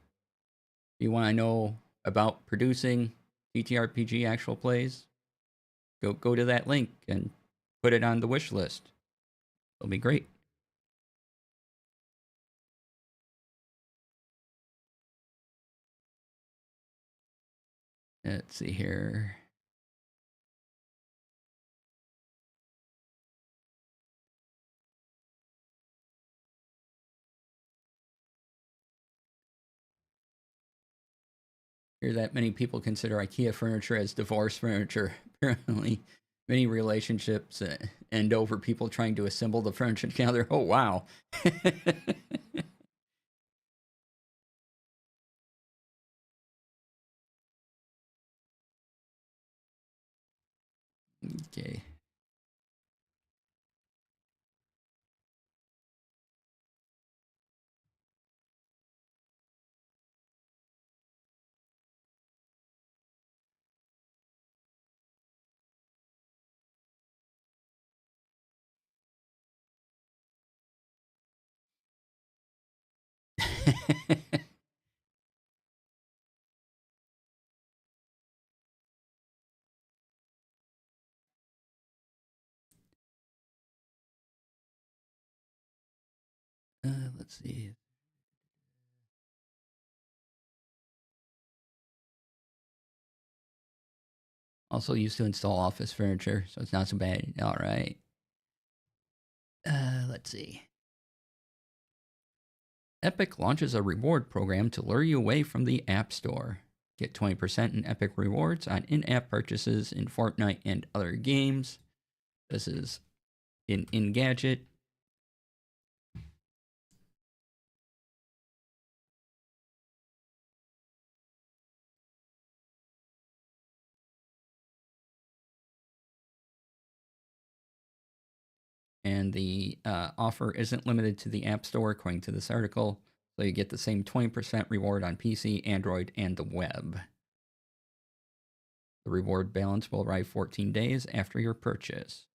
if you want to know about producing TTRPG actual plays, go to that link and put it on the wish list. It'll be great. Let's see here. Hear that many people consider IKEA furniture as divorce furniture. Apparently, many relationships end over people trying to assemble the furniture together. Oh, wow. Okay. Let's see. Also used to install office furniture, so it's not so bad. All right. Let's see. Epic launches a reward program to lure you away from the App Store. Get 20% in Epic rewards on in-app purchases in Fortnite and other games. This is in Engadget. And the offer isn't limited to the App Store, according to this article. So you get the same 20% reward on PC, Android, and the web. The reward balance will arrive 14 days after your purchase.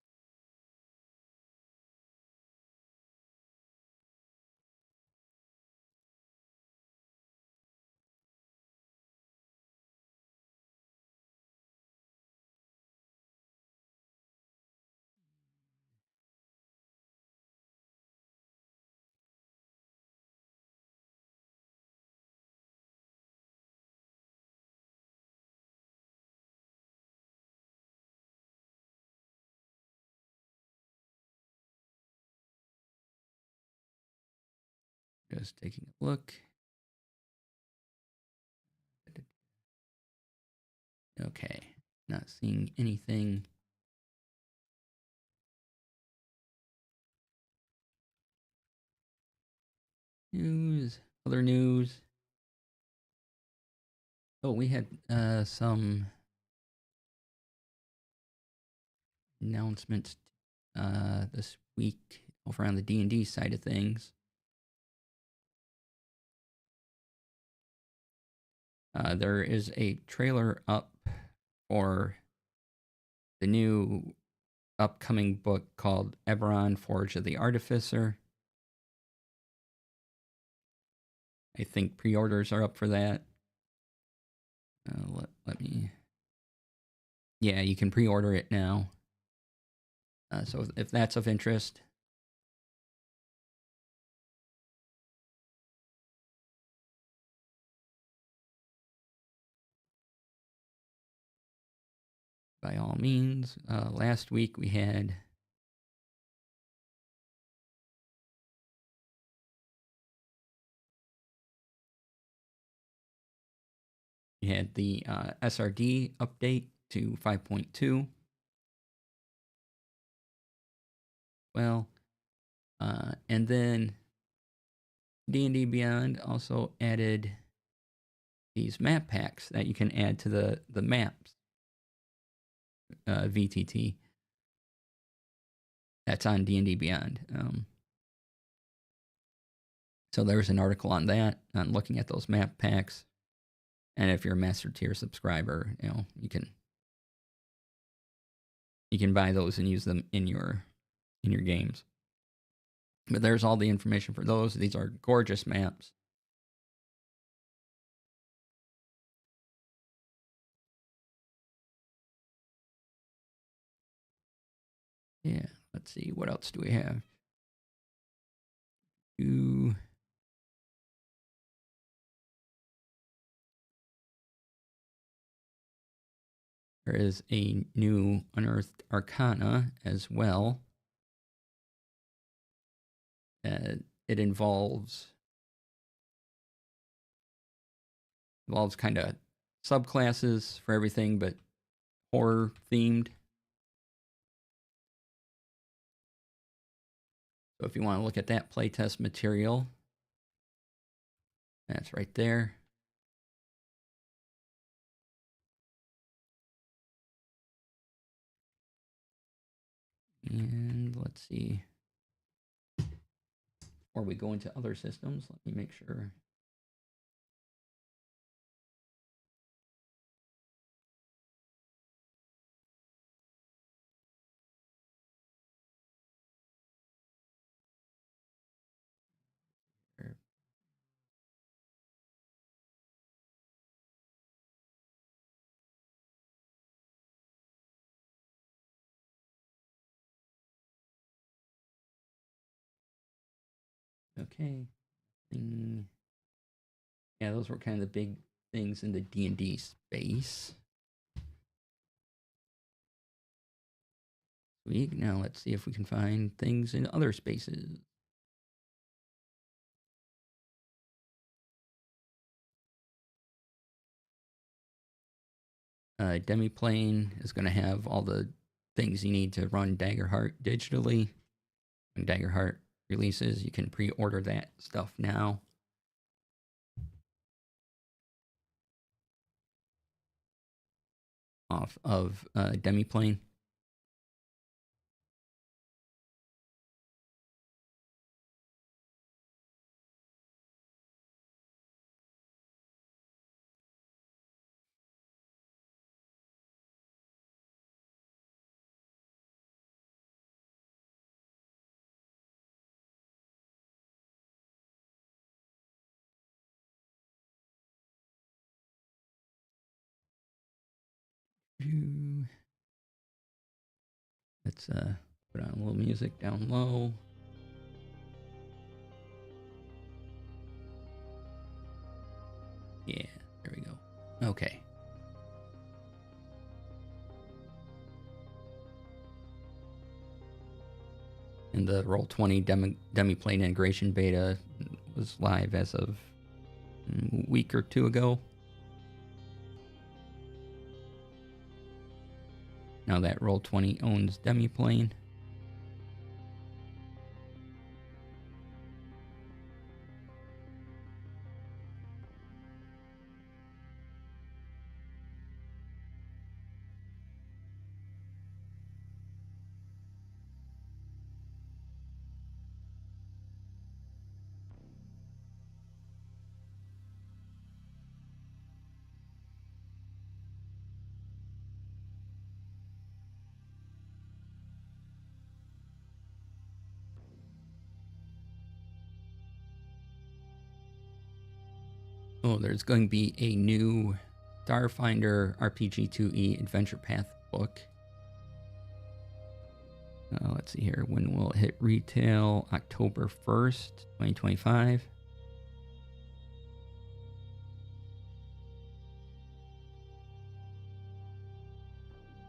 Just taking a look. Okay, not seeing anything. News, other news. Oh, we had some announcements this week over on the D&D side of things. There is a trailer up for the new upcoming book called Eberron, Forge of the Artificer. I think pre-orders are up for that. Let me... Yeah, you can pre-order it now. So if that's of interest... by all means. Last week we had the SRD update to 5.2. Well, and then D&D Beyond also added these map packs that you can add to the maps. VTT. That's on D&D Beyond. So there's an article on that, on looking at those map packs. And if you're a Master Tier subscriber, you can buy those and use them in your games. But there's all the information for those. These are gorgeous maps. Yeah, let's see. What else do we have? There is a new Unearthed Arcana as well. It involves kind of subclasses for everything, but horror themed. So if you want to look at that playtest material, that's right there. And let's see. Before we go into other systems, let me make sure. Okay. Yeah, those were kind of the big things in the D&D space. Sweet. Now let's see if we can find things in other spaces. Demiplane is going to have all the things you need to run Daggerheart digitally. When Daggerheart releases, you can pre-order that stuff now. Off of Demiplane. Let's put on a little music down low. Yeah, there we go. Okay. And the Roll20 Demiplane integration beta was live as of a week or two ago. Now that Roll20 owns Demiplane. Oh, there's going to be a new Starfinder RPG-2E Adventure Path book. Let's see here. When will it hit retail? October 1st, 2025.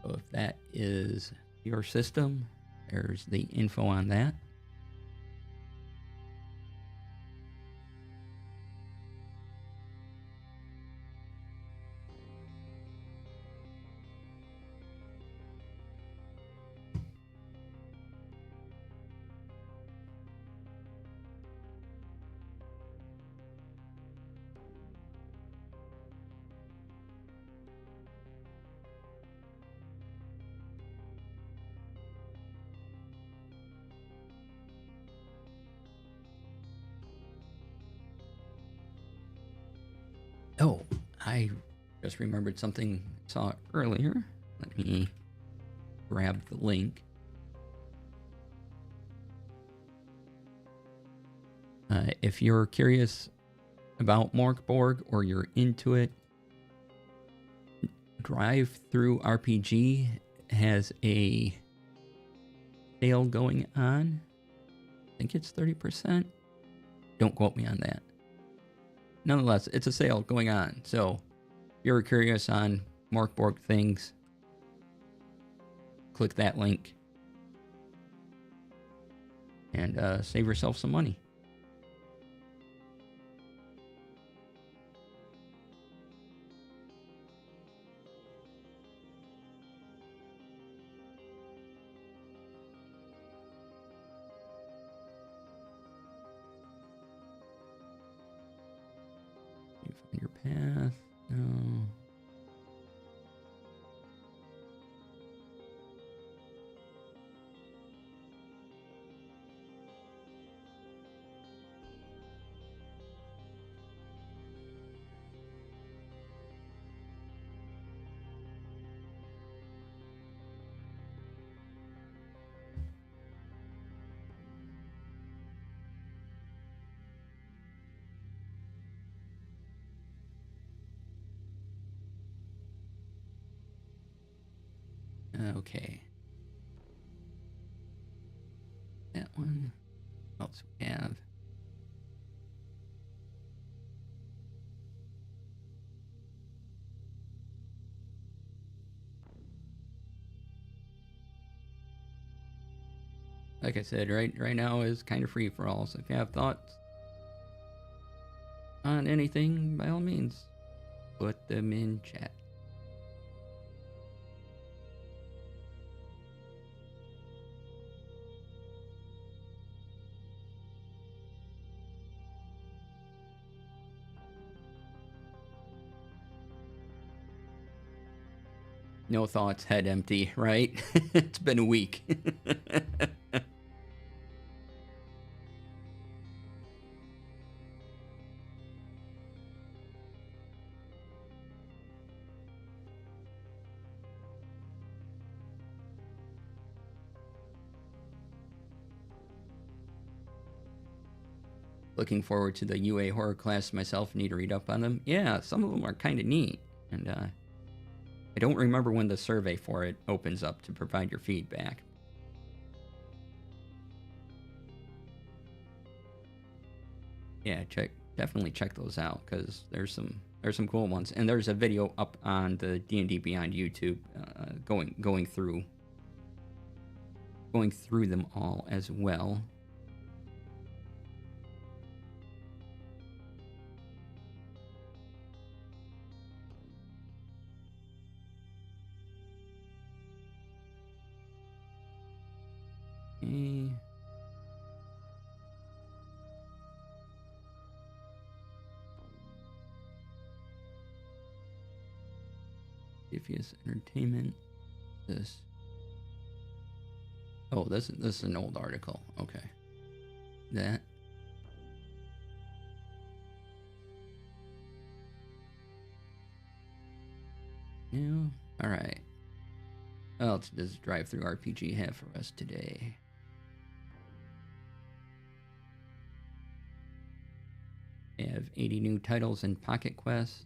So if that is your system, there's the info on that. Oh, I just remembered something I saw earlier. Let me grab the link. If you're curious about Morkborg or you're into it, Drive Through RPG has a sale going on. I think it's 30%. Don't quote me on that. Nonetheless, it's a sale going on. So if you're curious on Morkborg things, click that link and save yourself some money. You find your path. No. Okay. That one. What else we have? Like I said, right now is kind of free for all. So if you have thoughts on anything, by all means, put them in chat. No thoughts, head empty, right? It's been a week. Looking forward to the UA horror class myself. Need to read up on them. Yeah, some of them are kind of neat. And I don't remember when the survey for it opens up to provide your feedback. Yeah, definitely check those out, because there's some cool ones. And there's a video up on the D&D Beyond YouTube going through them all as well. Okay. Diffuse Entertainment. This. Oh, this is an old article. Okay. That. Yeah. All right. What else does Drive Through RPG have for us today? They have 80 new titles in Pocket Quest.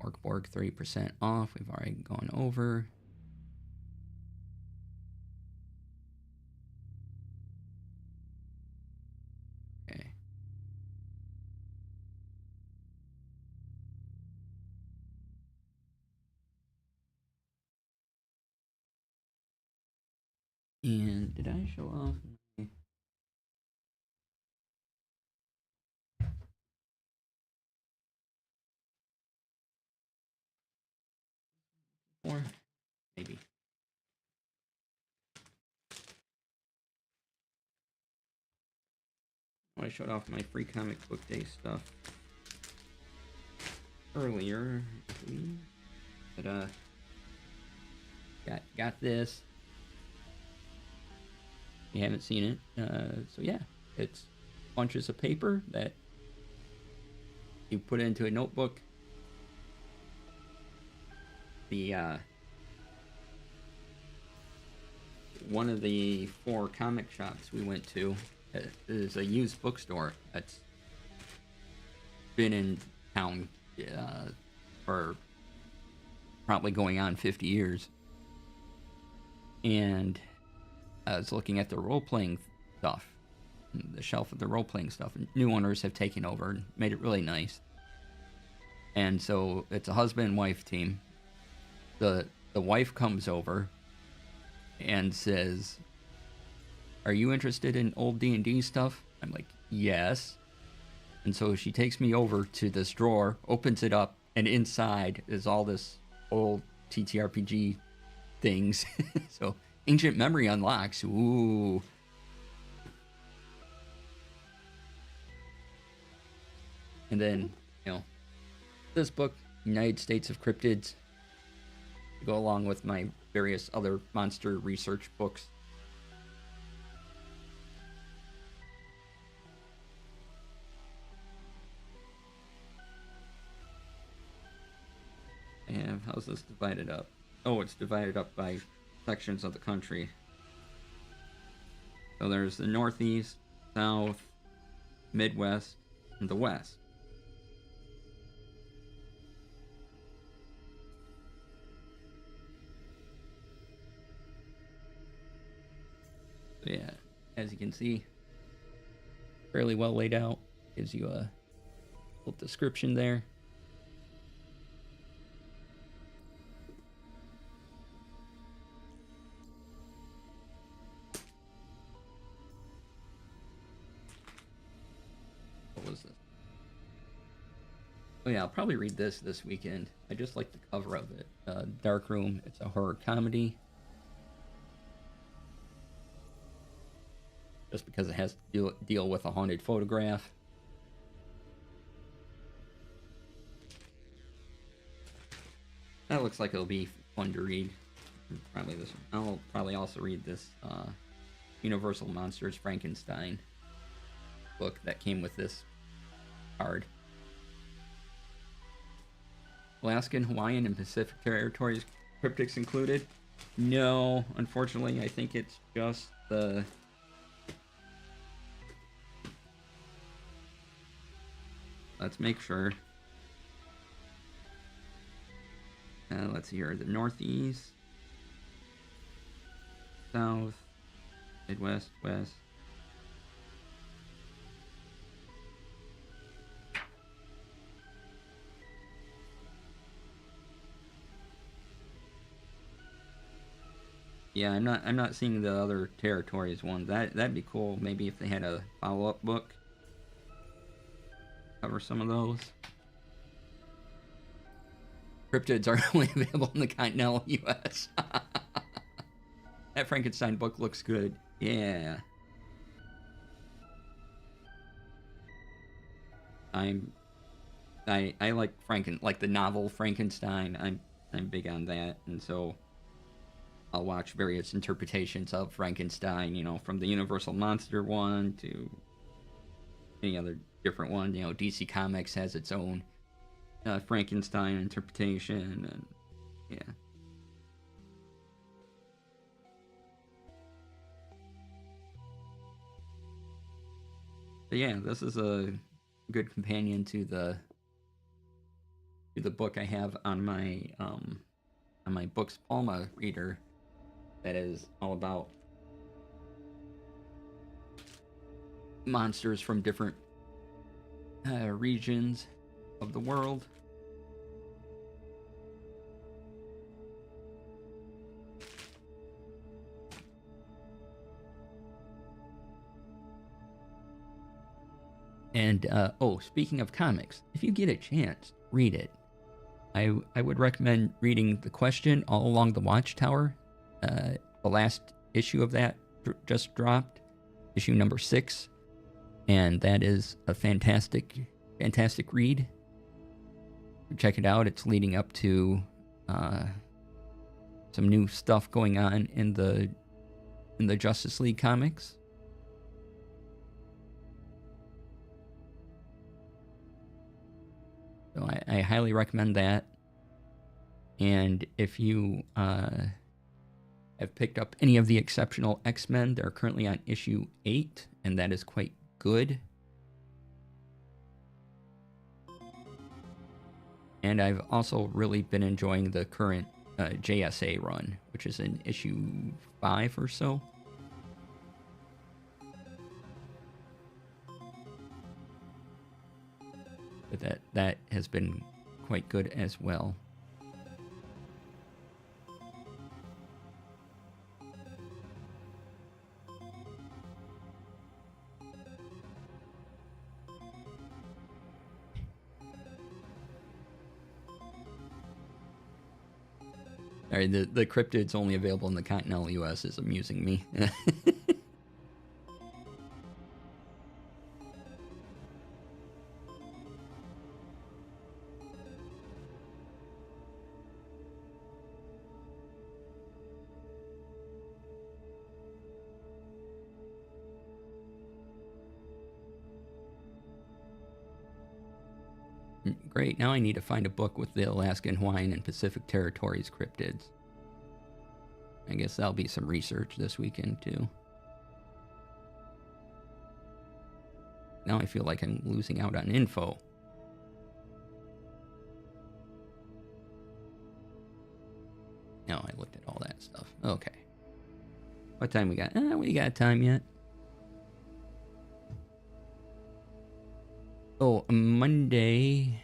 Orkborg 30% off. We've already gone over. Okay. And did I show off? Or maybe. I showed off my free comic book day stuff earlier, but got this. You haven't seen it, so yeah, it's bunches of paper that you put into a notebook. The one of the 4 comic shops we went to is a used bookstore that's been in town for probably going on 50 years. And I was looking at the role-playing stuff, the shelf of the role-playing stuff, and new owners have taken over and made it really nice. And so it's a husband and wife team. The wife comes over and says, "Are you interested in old D&D stuff?" I'm like, "Yes." And so she takes me over to this drawer, opens it up, and inside is all this old TTRPG things. So ancient memory unlocks. Ooh. And then, this book, United States of Cryptids, to go along with my various other monster research books. And how's this divided up? Oh, it's divided up by sections of the country. So there's the Northeast, South, Midwest, and the West. as you can see, fairly well laid out. Gives you a little description there. What was this? Oh yeah, I'll probably read this weekend. I just like the cover of it. Dark Room. It's a horror comedy. Just because it has to deal with a haunted photograph. That looks like it'll be fun to read. Probably this one. I'll probably also read this Universal Monsters Frankenstein book that came with this card. Alaskan, Hawaiian, and Pacific Territories cryptics included? No, unfortunately, I think it's just the... Let's make sure. Let's see here. The Northeast, South, Midwest, West. Yeah, I'm not seeing the other territories ones. That'd be cool. Maybe if they had a follow-up book. Cover some of those. Cryptids are only available in the continental U.S. That Frankenstein book looks good. Yeah. I like like the novel Frankenstein. I'm big on that, and so I'll watch various interpretations of Frankenstein, you know, from the Universal Monster one to any other different one. You know, DC Comics has its own Frankenstein interpretation, and yeah. But yeah, this is a good companion to the book I have on my Books Palma reader that is all about monsters from different regions of the world. And oh, speaking of comics, if you get a chance, read it. I would recommend reading The Question All Along the Watchtower. The last issue of that just dropped, issue number 6, and that is a fantastic read. Check it out. It's leading up to some new stuff going on in the Justice League comics. So I highly recommend that. And if you have picked up any of the Exceptional X-Men, they're currently on issue 8, and that is quite good. And I've also really been enjoying the current JSA run, which is in issue 5 or so. But that has been quite good as well. All right, the cryptids only available in the continental U.S. is amusing me. Great, now I need to find a book with the Alaskan, Hawaiian, and Pacific Territories cryptids. I guess that'll be some research this weekend, too. Now I feel like I'm losing out on info. No, I looked at all that stuff. Okay. What time we got? We got time yet. Monday,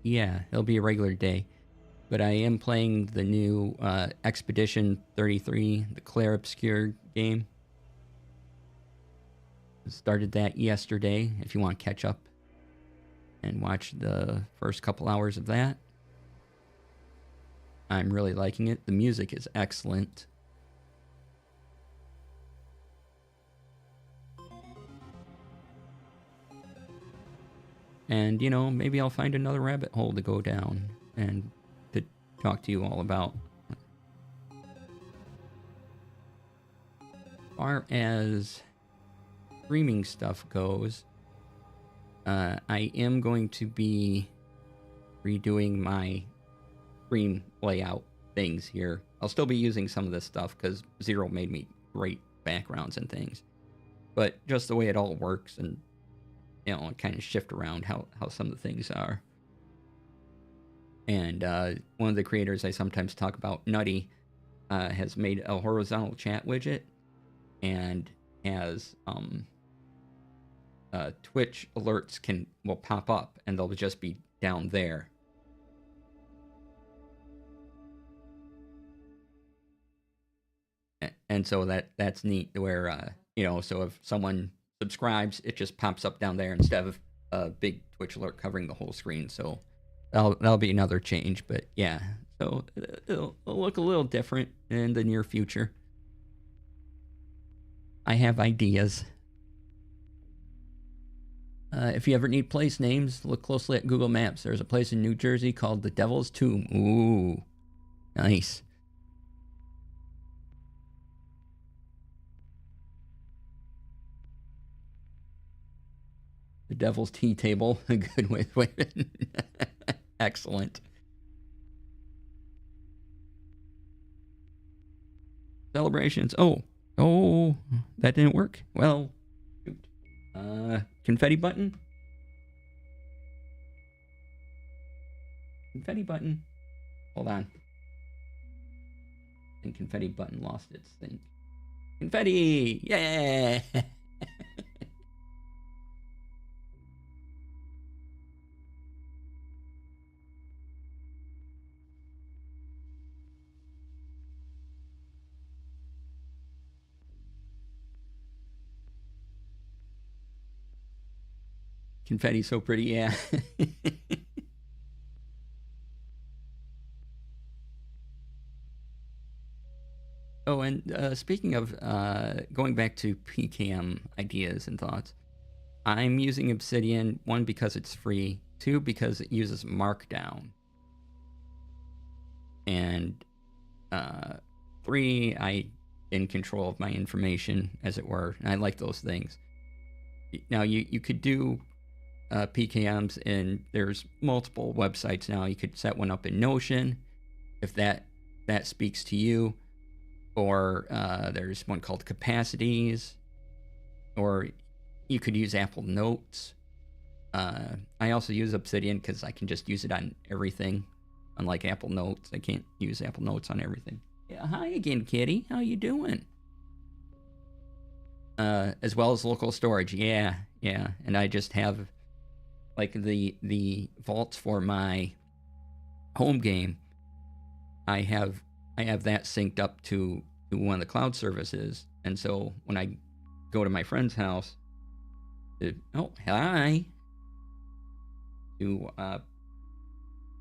yeah, it'll be a regular day. But I am playing the new Expedition 33, the Claire Obscure game. Started that yesterday, if you want to catch up and watch the first couple hours of that. I'm really liking it. The music is excellent. And, you know, maybe I'll find another rabbit hole to go down and to talk to you all about. As far as streaming stuff goes, I am going to be redoing my stream layout things here. I'll still be using some of this stuff because Zero made me great backgrounds and things. But just the way it all works and, you know, kind of shift around how some of the things are. And one of the creators I sometimes talk about, Nutty, has made a horizontal chat widget and has Twitch alerts will pop up and they'll just be down there. And so that's neat where, you know, so if someone subscribes, it just pops up down there instead of a big Twitch alert covering the whole screen. So that'll be another change. But yeah, so it'll look a little different in the near future. I have ideas. If you ever need place names, look closely at Google Maps. There's a place in New Jersey called the Devil's Tomb. Ooh, nice. The Devil's Tea Table, a good way. Excellent. Celebrations. Oh, that didn't work. Well, shoot. Confetti button. Confetti button. Hold on. And confetti button lost its thing. Confetti! Yeah! Confetti's so pretty, yeah. Oh, and speaking of going back to PKM ideas and thoughts, I'm using Obsidian, 1, because it's free, 2, because it uses Markdown, and 3, I in control of my information, as it were, and I like those things. Now, you could do PKMs, and there's multiple websites now. You could set one up in Notion, if that speaks to you. Or there's one called Capacities, or you could use Apple Notes. I also use Obsidian because I can just use it on everything. Unlike Apple Notes, I can't use Apple Notes on everything. Yeah, hi again, Kitty. How you doing? As well as local storage. Yeah. And I just have like the vaults for my home game. I have that synced up to one of the cloud services, and so when I go to my friend's house to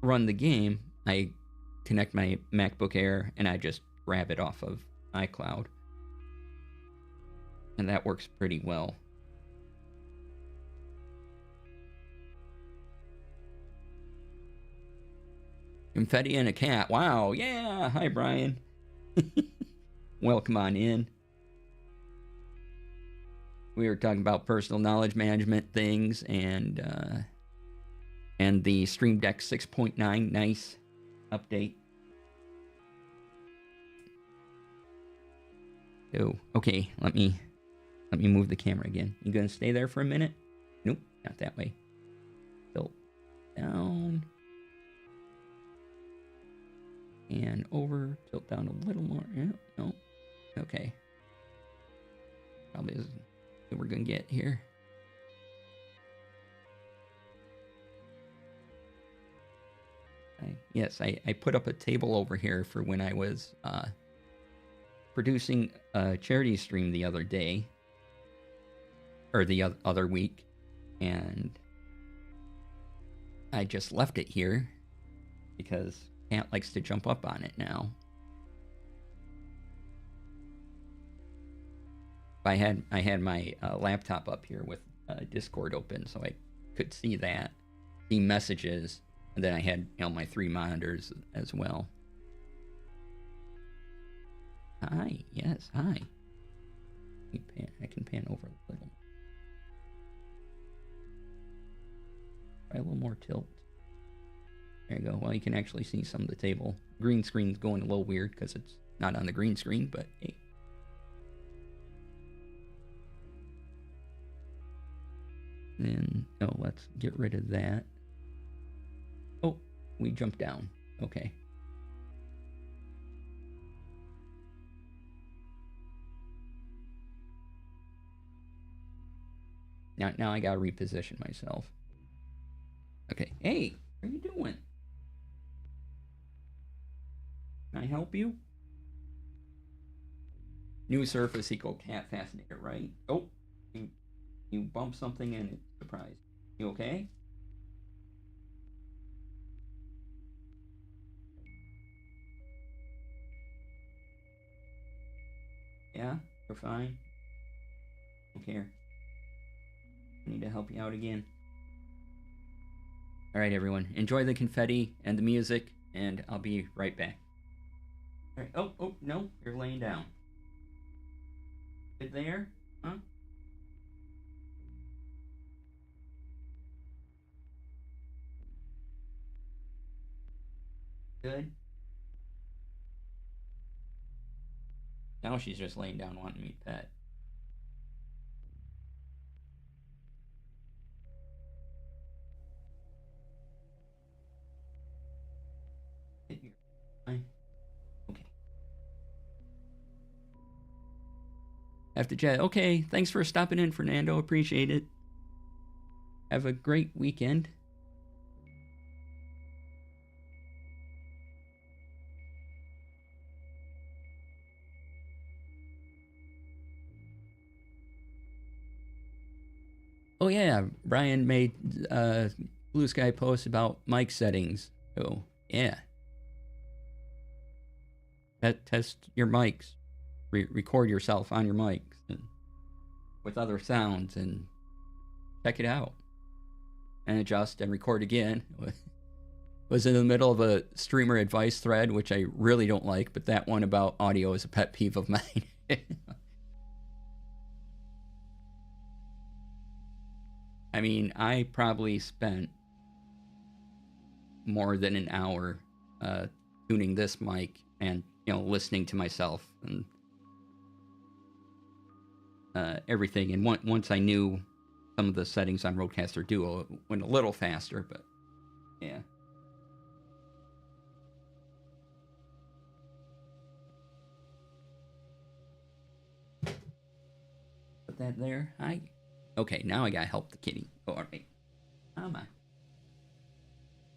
run the game, I connect my MacBook Air and I just grab it off of iCloud, and that works pretty well. Confetti and a cat. Wow. Yeah. Hi, Brian. Welcome on in. We were talking about personal knowledge management things and the Stream Deck 6.9 nice update. Oh, okay. Let me move the camera again. You gonna stay there for a minute? Nope, not that way. Tilt down. And over, tilt down a little more. Yeah, no. Okay. Probably as we're gonna get here. Yes, I put up a table over here for when I was producing a charity stream the other day, or the other week, and I just left it here because Ant likes to jump up on it now. I had my laptop up here with Discord open, so I could see messages, and then I had my 3 monitors as well. Hi, yes, hi. I can pan over a little. Try a little more tilt. There you go. Well, you can actually see some of the table. Green screen's going a little weird because it's not on the green screen, but hey. Then, let's get rid of that. Oh, we jumped down. Okay. Now I gotta reposition myself. Okay. Hey, what are you doing? Can I help you? New surface equal cat fascinator, right? Oh, you bump something and it's surprised. You okay? Yeah, you're fine. Don't care. I need to help you out again. All right, everyone. Enjoy the confetti and the music, and I'll be right back. All right. Oh, no, you're laying down. Good there? Huh? Good. Now she's just laying down wanting me to pet. Okay. After chat. Okay, thanks for stopping in, Fernando. Appreciate it. Have a great weekend. Oh yeah, Brian made Blue Sky post about mic settings. Oh yeah. Test your mics. Record yourself on your mics and with other sounds and check it out. And adjust and record again. Was in the middle of a streamer advice thread, which I really don't like, but that one about audio is a pet peeve of mine. I mean, I probably spent more than an hour tuning this mic and listening to myself and everything. And once I knew some of the settings on Rodecaster Duo, it went a little faster, but yeah. Put that there. Okay, now I gotta help the kitty. Oh, all right. Come on.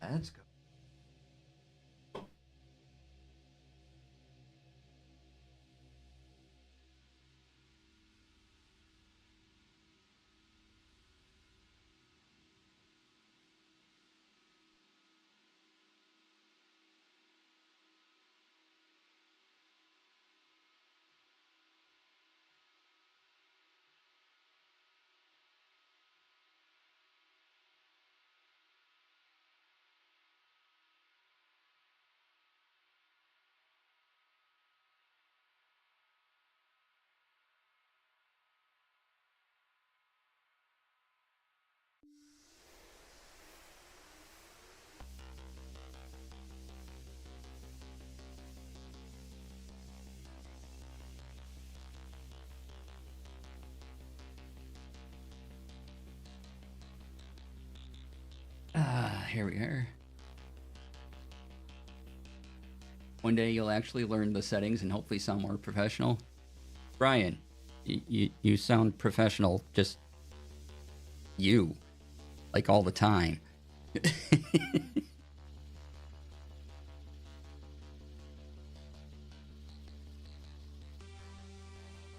Let's go. Here we are. One day you'll actually learn the settings and hopefully sound more professional. Brian, you sound professional, just you, like all the time.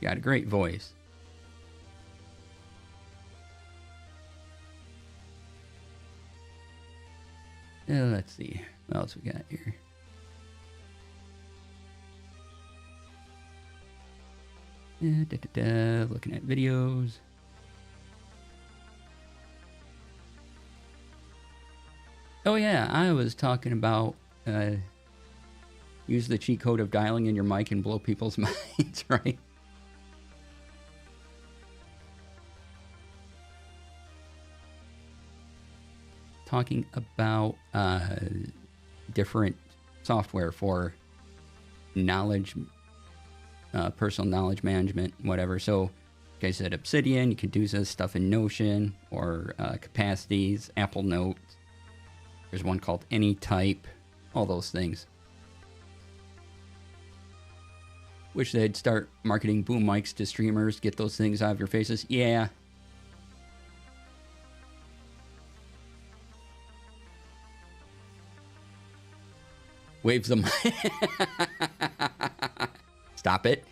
Got a great voice. Let's see. What else we got here? Looking at videos. Oh yeah, I was talking about use the cheat code of dialing in your mic and blow people's minds, right? Talking about different software for knowledge, personal knowledge management, whatever. So, like I said, Obsidian, you can do this stuff in Notion or Capacities, Apple Notes. There's one called AnyType, all those things. Wish they'd start marketing boom mics to streamers, get those things out of your faces. Yeah. Waves them. Stop it.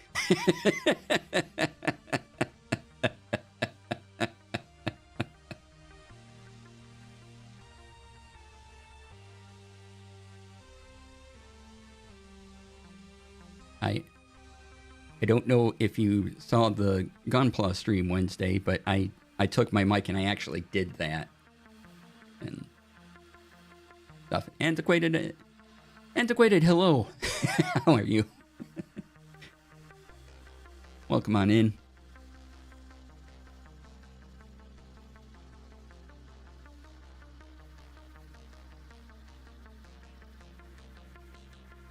I don't know if you saw the Gunpla stream Wednesday, but I took my mic and I actually did that. And stuff. Antiquated, hello. How are you? Welcome on in.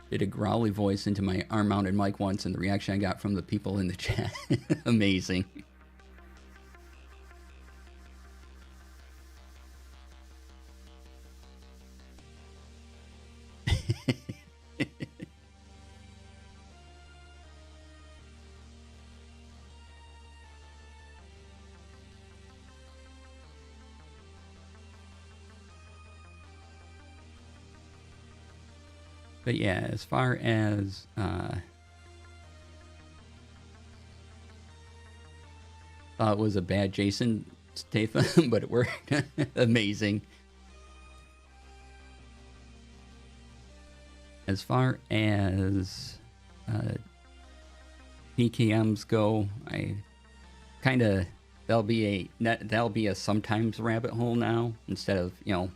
Did a growly voice into my arm-mounted mic once, and the reaction I got from the people in the chat. Amazing. But yeah, as far as thought it was a bad Jason Statham, but it worked. Amazing. As far as PKMs go, I kind of that'll be a sometimes rabbit hole now instead of, you know,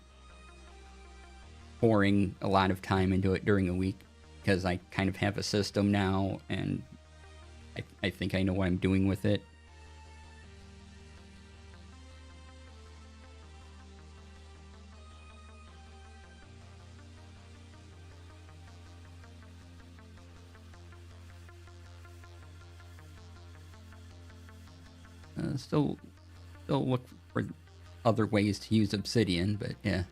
pouring a lot of time into it during a week, because I kind of have a system now and I think I know what I'm doing with it. Still look for other ways to use Obsidian, but yeah.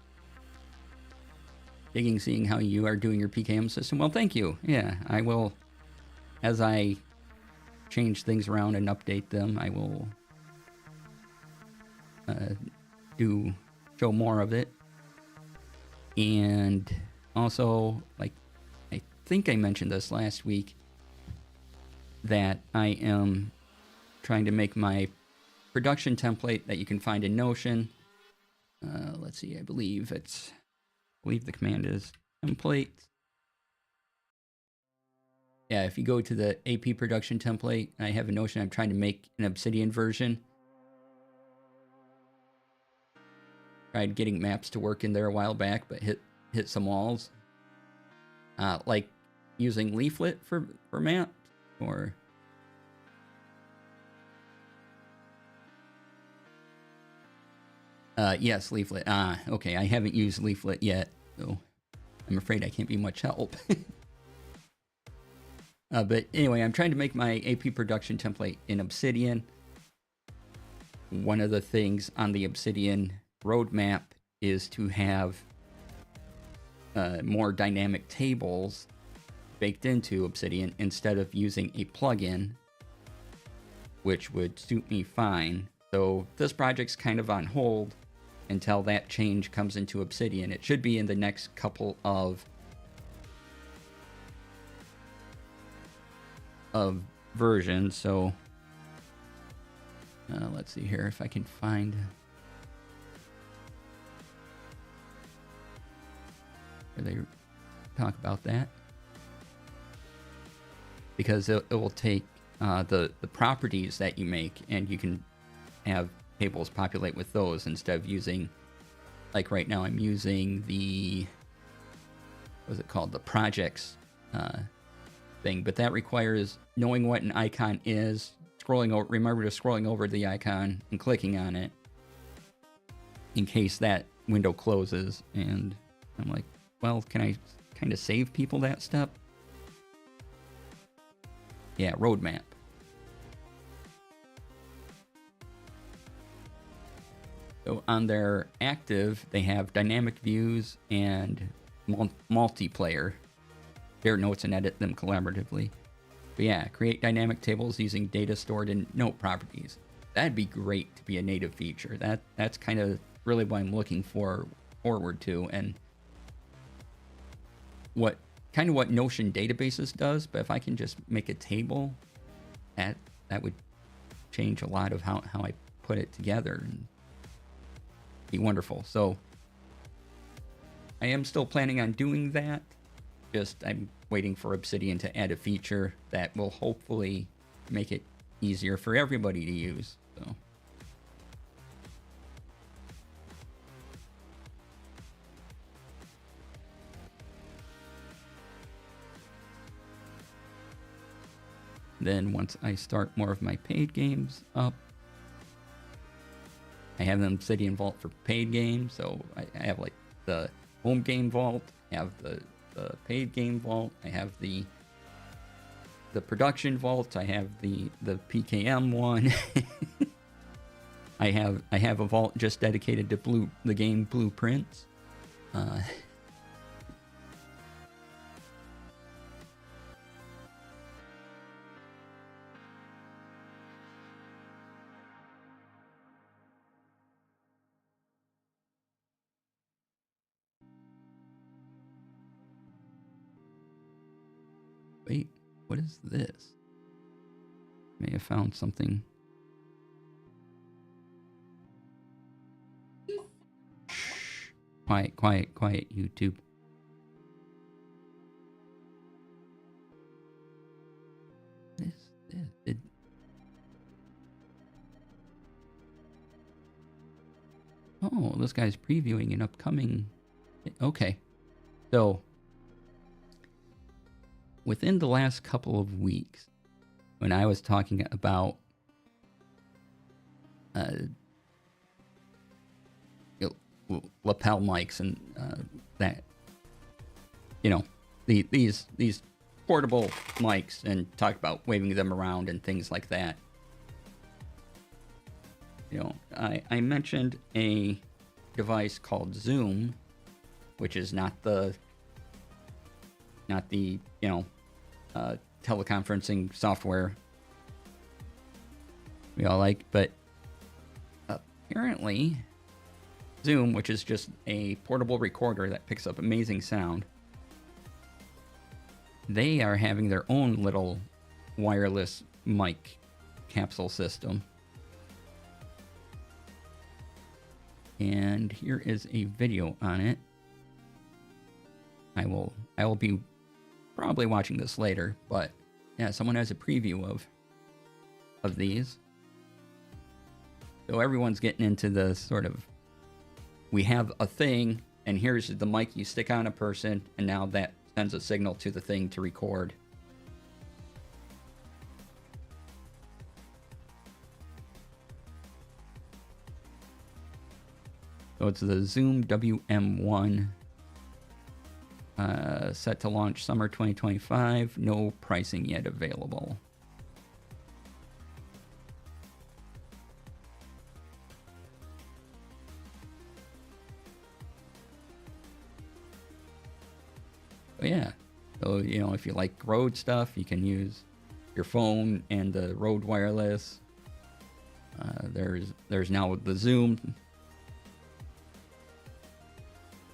Digging seeing how you are doing your PKM system. Well, thank you. Yeah, I will, as I change things around and update them, I will show more of it. And also, like, I think I mentioned this last week, that I am trying to make my production template that you can find in Notion. Let's see, I believe the command is template. Yeah, if you go to the AP production template, I have a Notion. I'm trying to make an Obsidian version. Tried getting maps to work in there a while back, but hit some walls. Like using Leaflet for maps, or yes, Leaflet. Okay, I haven't used Leaflet yet, so I'm afraid I can't be much help. But anyway, I'm trying to make my AP production template in Obsidian. One of the things on the Obsidian roadmap is to have more dynamic tables baked into Obsidian instead of using a plugin, which would suit me fine. So this project's kind of on hold until that change comes into Obsidian. It should be in the next couple of version, so let's see here if I can find where they talk about that, because it will take the properties that you make, and you can have tables populate with those instead of using, like right now I'm using the, what's it called, the projects thing, but that requires knowing what an icon is, scrolling over, remember to scrolling over the icon and clicking on it in case that window closes. And I'm like, well, can I kind of save people that step? Yeah, roadmap. So on their active, they have dynamic views and multiplayer. Share notes and edit them collaboratively. But yeah, create dynamic tables using data stored in note properties. That'd be great to be a native feature. That's kind of really what I'm looking forward to, and what Notion databases does. But if I can just make a table, that would change a lot of how I put it together and be wonderful. So I am still planning on doing that. Just I'm waiting for Obsidian to add a feature that will hopefully make it easier for everybody to use. So then once I start more of my paid games up, I have an Obsidian Vault for paid games. So I have like the home game vault, I have the paid game vault, I have the production vault, I have the PKM one. I have a vault just dedicated to the game Blueprints. Wait, what is this? May have found something. Shh. Quiet, YouTube. Oh, this guy's previewing an upcoming. Okay, so within the last couple of weeks, when I was talking about lapel mics and that, these portable mics, and talked about waving them around and things like that. I mentioned a device called Zoom, which is not the teleconferencing software we all like, but apparently Zoom, which is just a portable recorder that picks up amazing sound, they are having their own little wireless mic capsule system. And here is a video on it. I will be probably watching this later, but yeah, someone has a preview of these. So everyone's getting into the sort of, we have a thing, and here's the mic you stick on a person, and now that sends a signal to the thing to record. So it's the Zoom WM1, set to launch summer 2025. No pricing yet available. But yeah, so if you like Rode stuff, you can use your phone and the Rode wireless. There's now the Zoom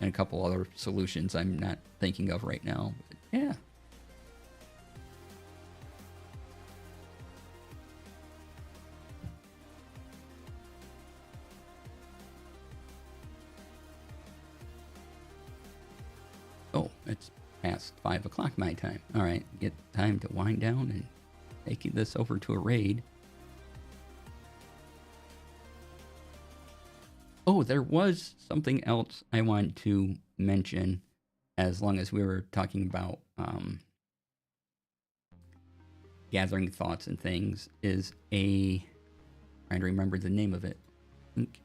and a couple other solutions I'm not thinking of right now. But yeah. Oh, it's past 5 o'clock my time. All right, get time to wind down and take this over to a raid. Oh, there was something else I wanted to mention, as long as we were talking about gathering thoughts and things, is trying to remember the name of it. I think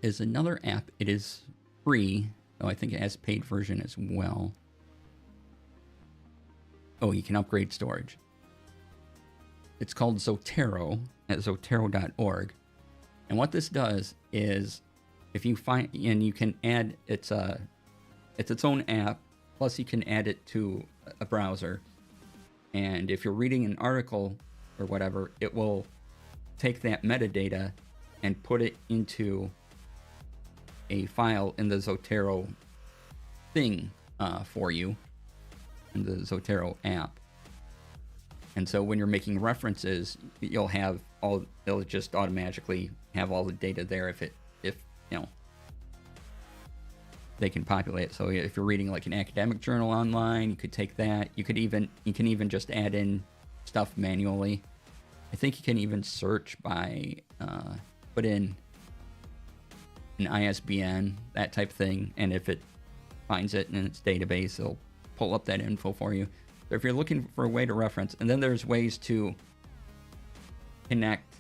is another app. It is free, though I think it has a paid version as well. Oh, you can upgrade storage. It's called Zotero at zotero.org. And what this does is, if you find, and you can add, it's its own app, plus you can add it to a browser. And if you're reading an article or whatever, it will take that metadata and put it into a file in the Zotero thing for you, in the Zotero app. And so when you're making references, it'll just automatically have all the data there if you know, they can populate it. So if you're reading like an academic journal online, you could take that. You can even just add in stuff manually. I think you can even search by put in an ISBN, that type of thing, and if it finds it in its database, it'll pull up that info for you. So if you're looking for a way to reference, and then there's ways to connect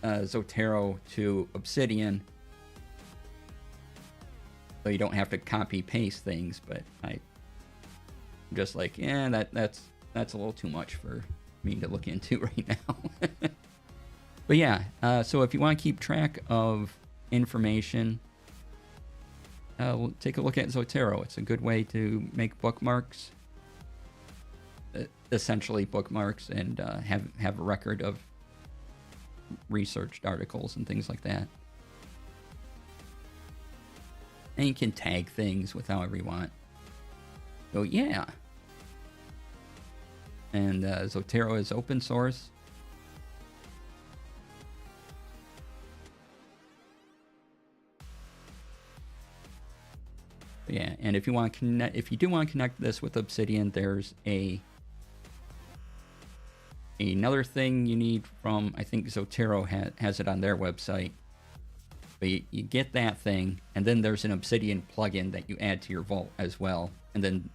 Zotero to Obsidian, so you don't have to copy paste things. But I'm just like, yeah, that's a little too much for me to look into right now. But yeah, so if you want to keep track of information, we'll take a look at Zotero. It's a good way to make bookmarks, essentially bookmarks, and have a record of researched articles and things like that. And you can tag things with however you want. So yeah. And Zotero is open source. Yeah, and if you want to connect, if you do want to connect this with Obsidian, there's another thing you need from, I think Zotero has it on their website. But you get that thing, and then there's an Obsidian plugin that you add to your Vault as well. And then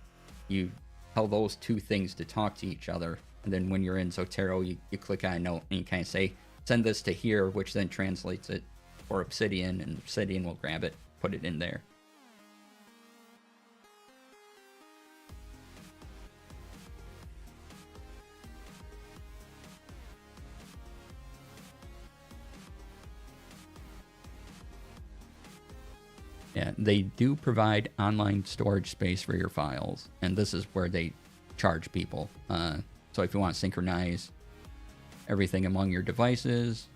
you tell those two things to talk to each other. And then when you're in Zotero, you click on a note and you kind of say, send this to here, which then translates it for Obsidian, and Obsidian will grab it, put it in there. Yeah, they do provide online storage space for your files, and this is where they charge people. So if you want to synchronize everything among your devices,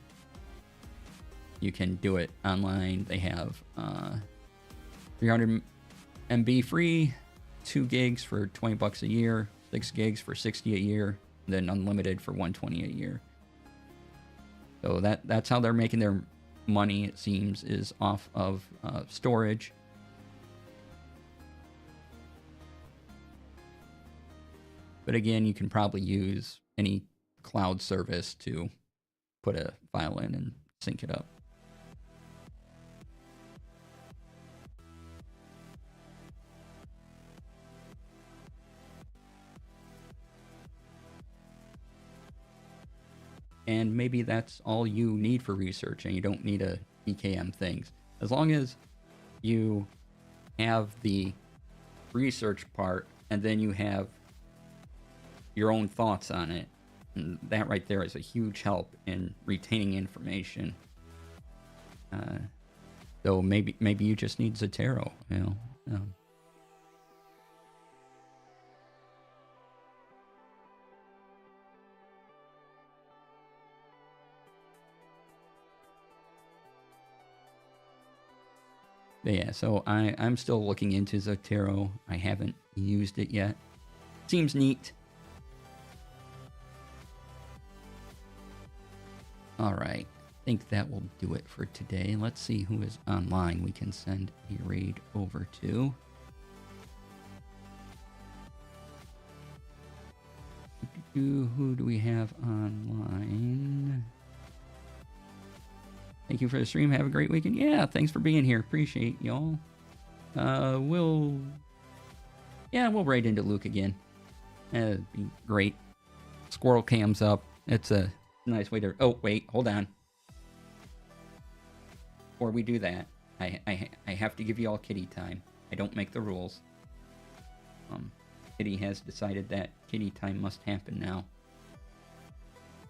you can do it online. They have 300 MB free, 2 gigs for $20 a year, 6 gigs for $60 a year, and then unlimited for $120 a year. So that's how they're making their money, it seems, is off of storage. But again, you can probably use any cloud service to put a file in and sync it up. And maybe that's all you need for research, and you don't need a EKM things. As long as you have the research part, and then you have your own thoughts on it, and that right there is a huge help in retaining information. So maybe you just need Zotero, you know. But yeah, so I'm still looking into Zotero. I haven't used it yet. Seems neat. All right. think that will do it for today. Let's see who is online we can send a raid over to. Who do we have online? Thank you for the stream. Have a great weekend. Yeah, thanks for being here. Appreciate y'all. We'll raid into Luke again. That'd be great. Squirrel cams up. It's a nice way to... Oh, wait. Hold on. Before we do that, I have to give you all kitty time. I don't make the rules. Kitty has decided that kitty time must happen now.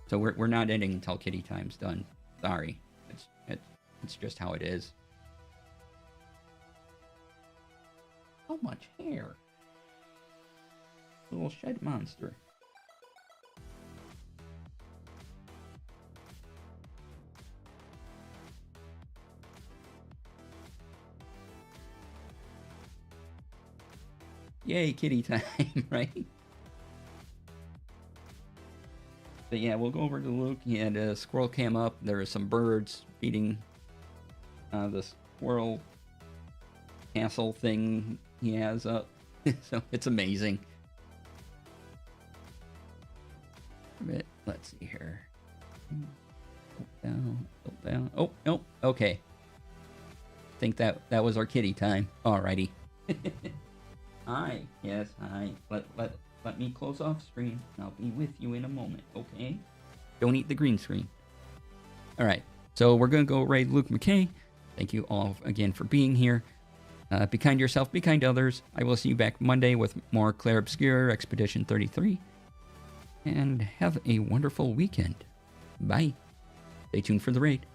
So we're not ending until kitty time's done. Sorry. It's just how it is. So much hair. Little shed monster. Yay, kitty time, right? But yeah, we'll go over to Luke. He had a squirrel cam up. There are some birds feeding the squirrel castle thing he has up. So it's amazing. But let's see here. Down. Oh, no. Okay. Think that was our kitty time. Alrighty. Hi. Yes, hi. Let me close off screen. I'll be with you in a moment, okay? Don't eat the green screen. Alright. So we're going to go raid Luke McKay. Thank you all again for being here. Be kind to yourself, be kind to others. I will see you back Monday with more Clair Obscure Expedition 33. And have a wonderful weekend. Bye. Stay tuned for the raid.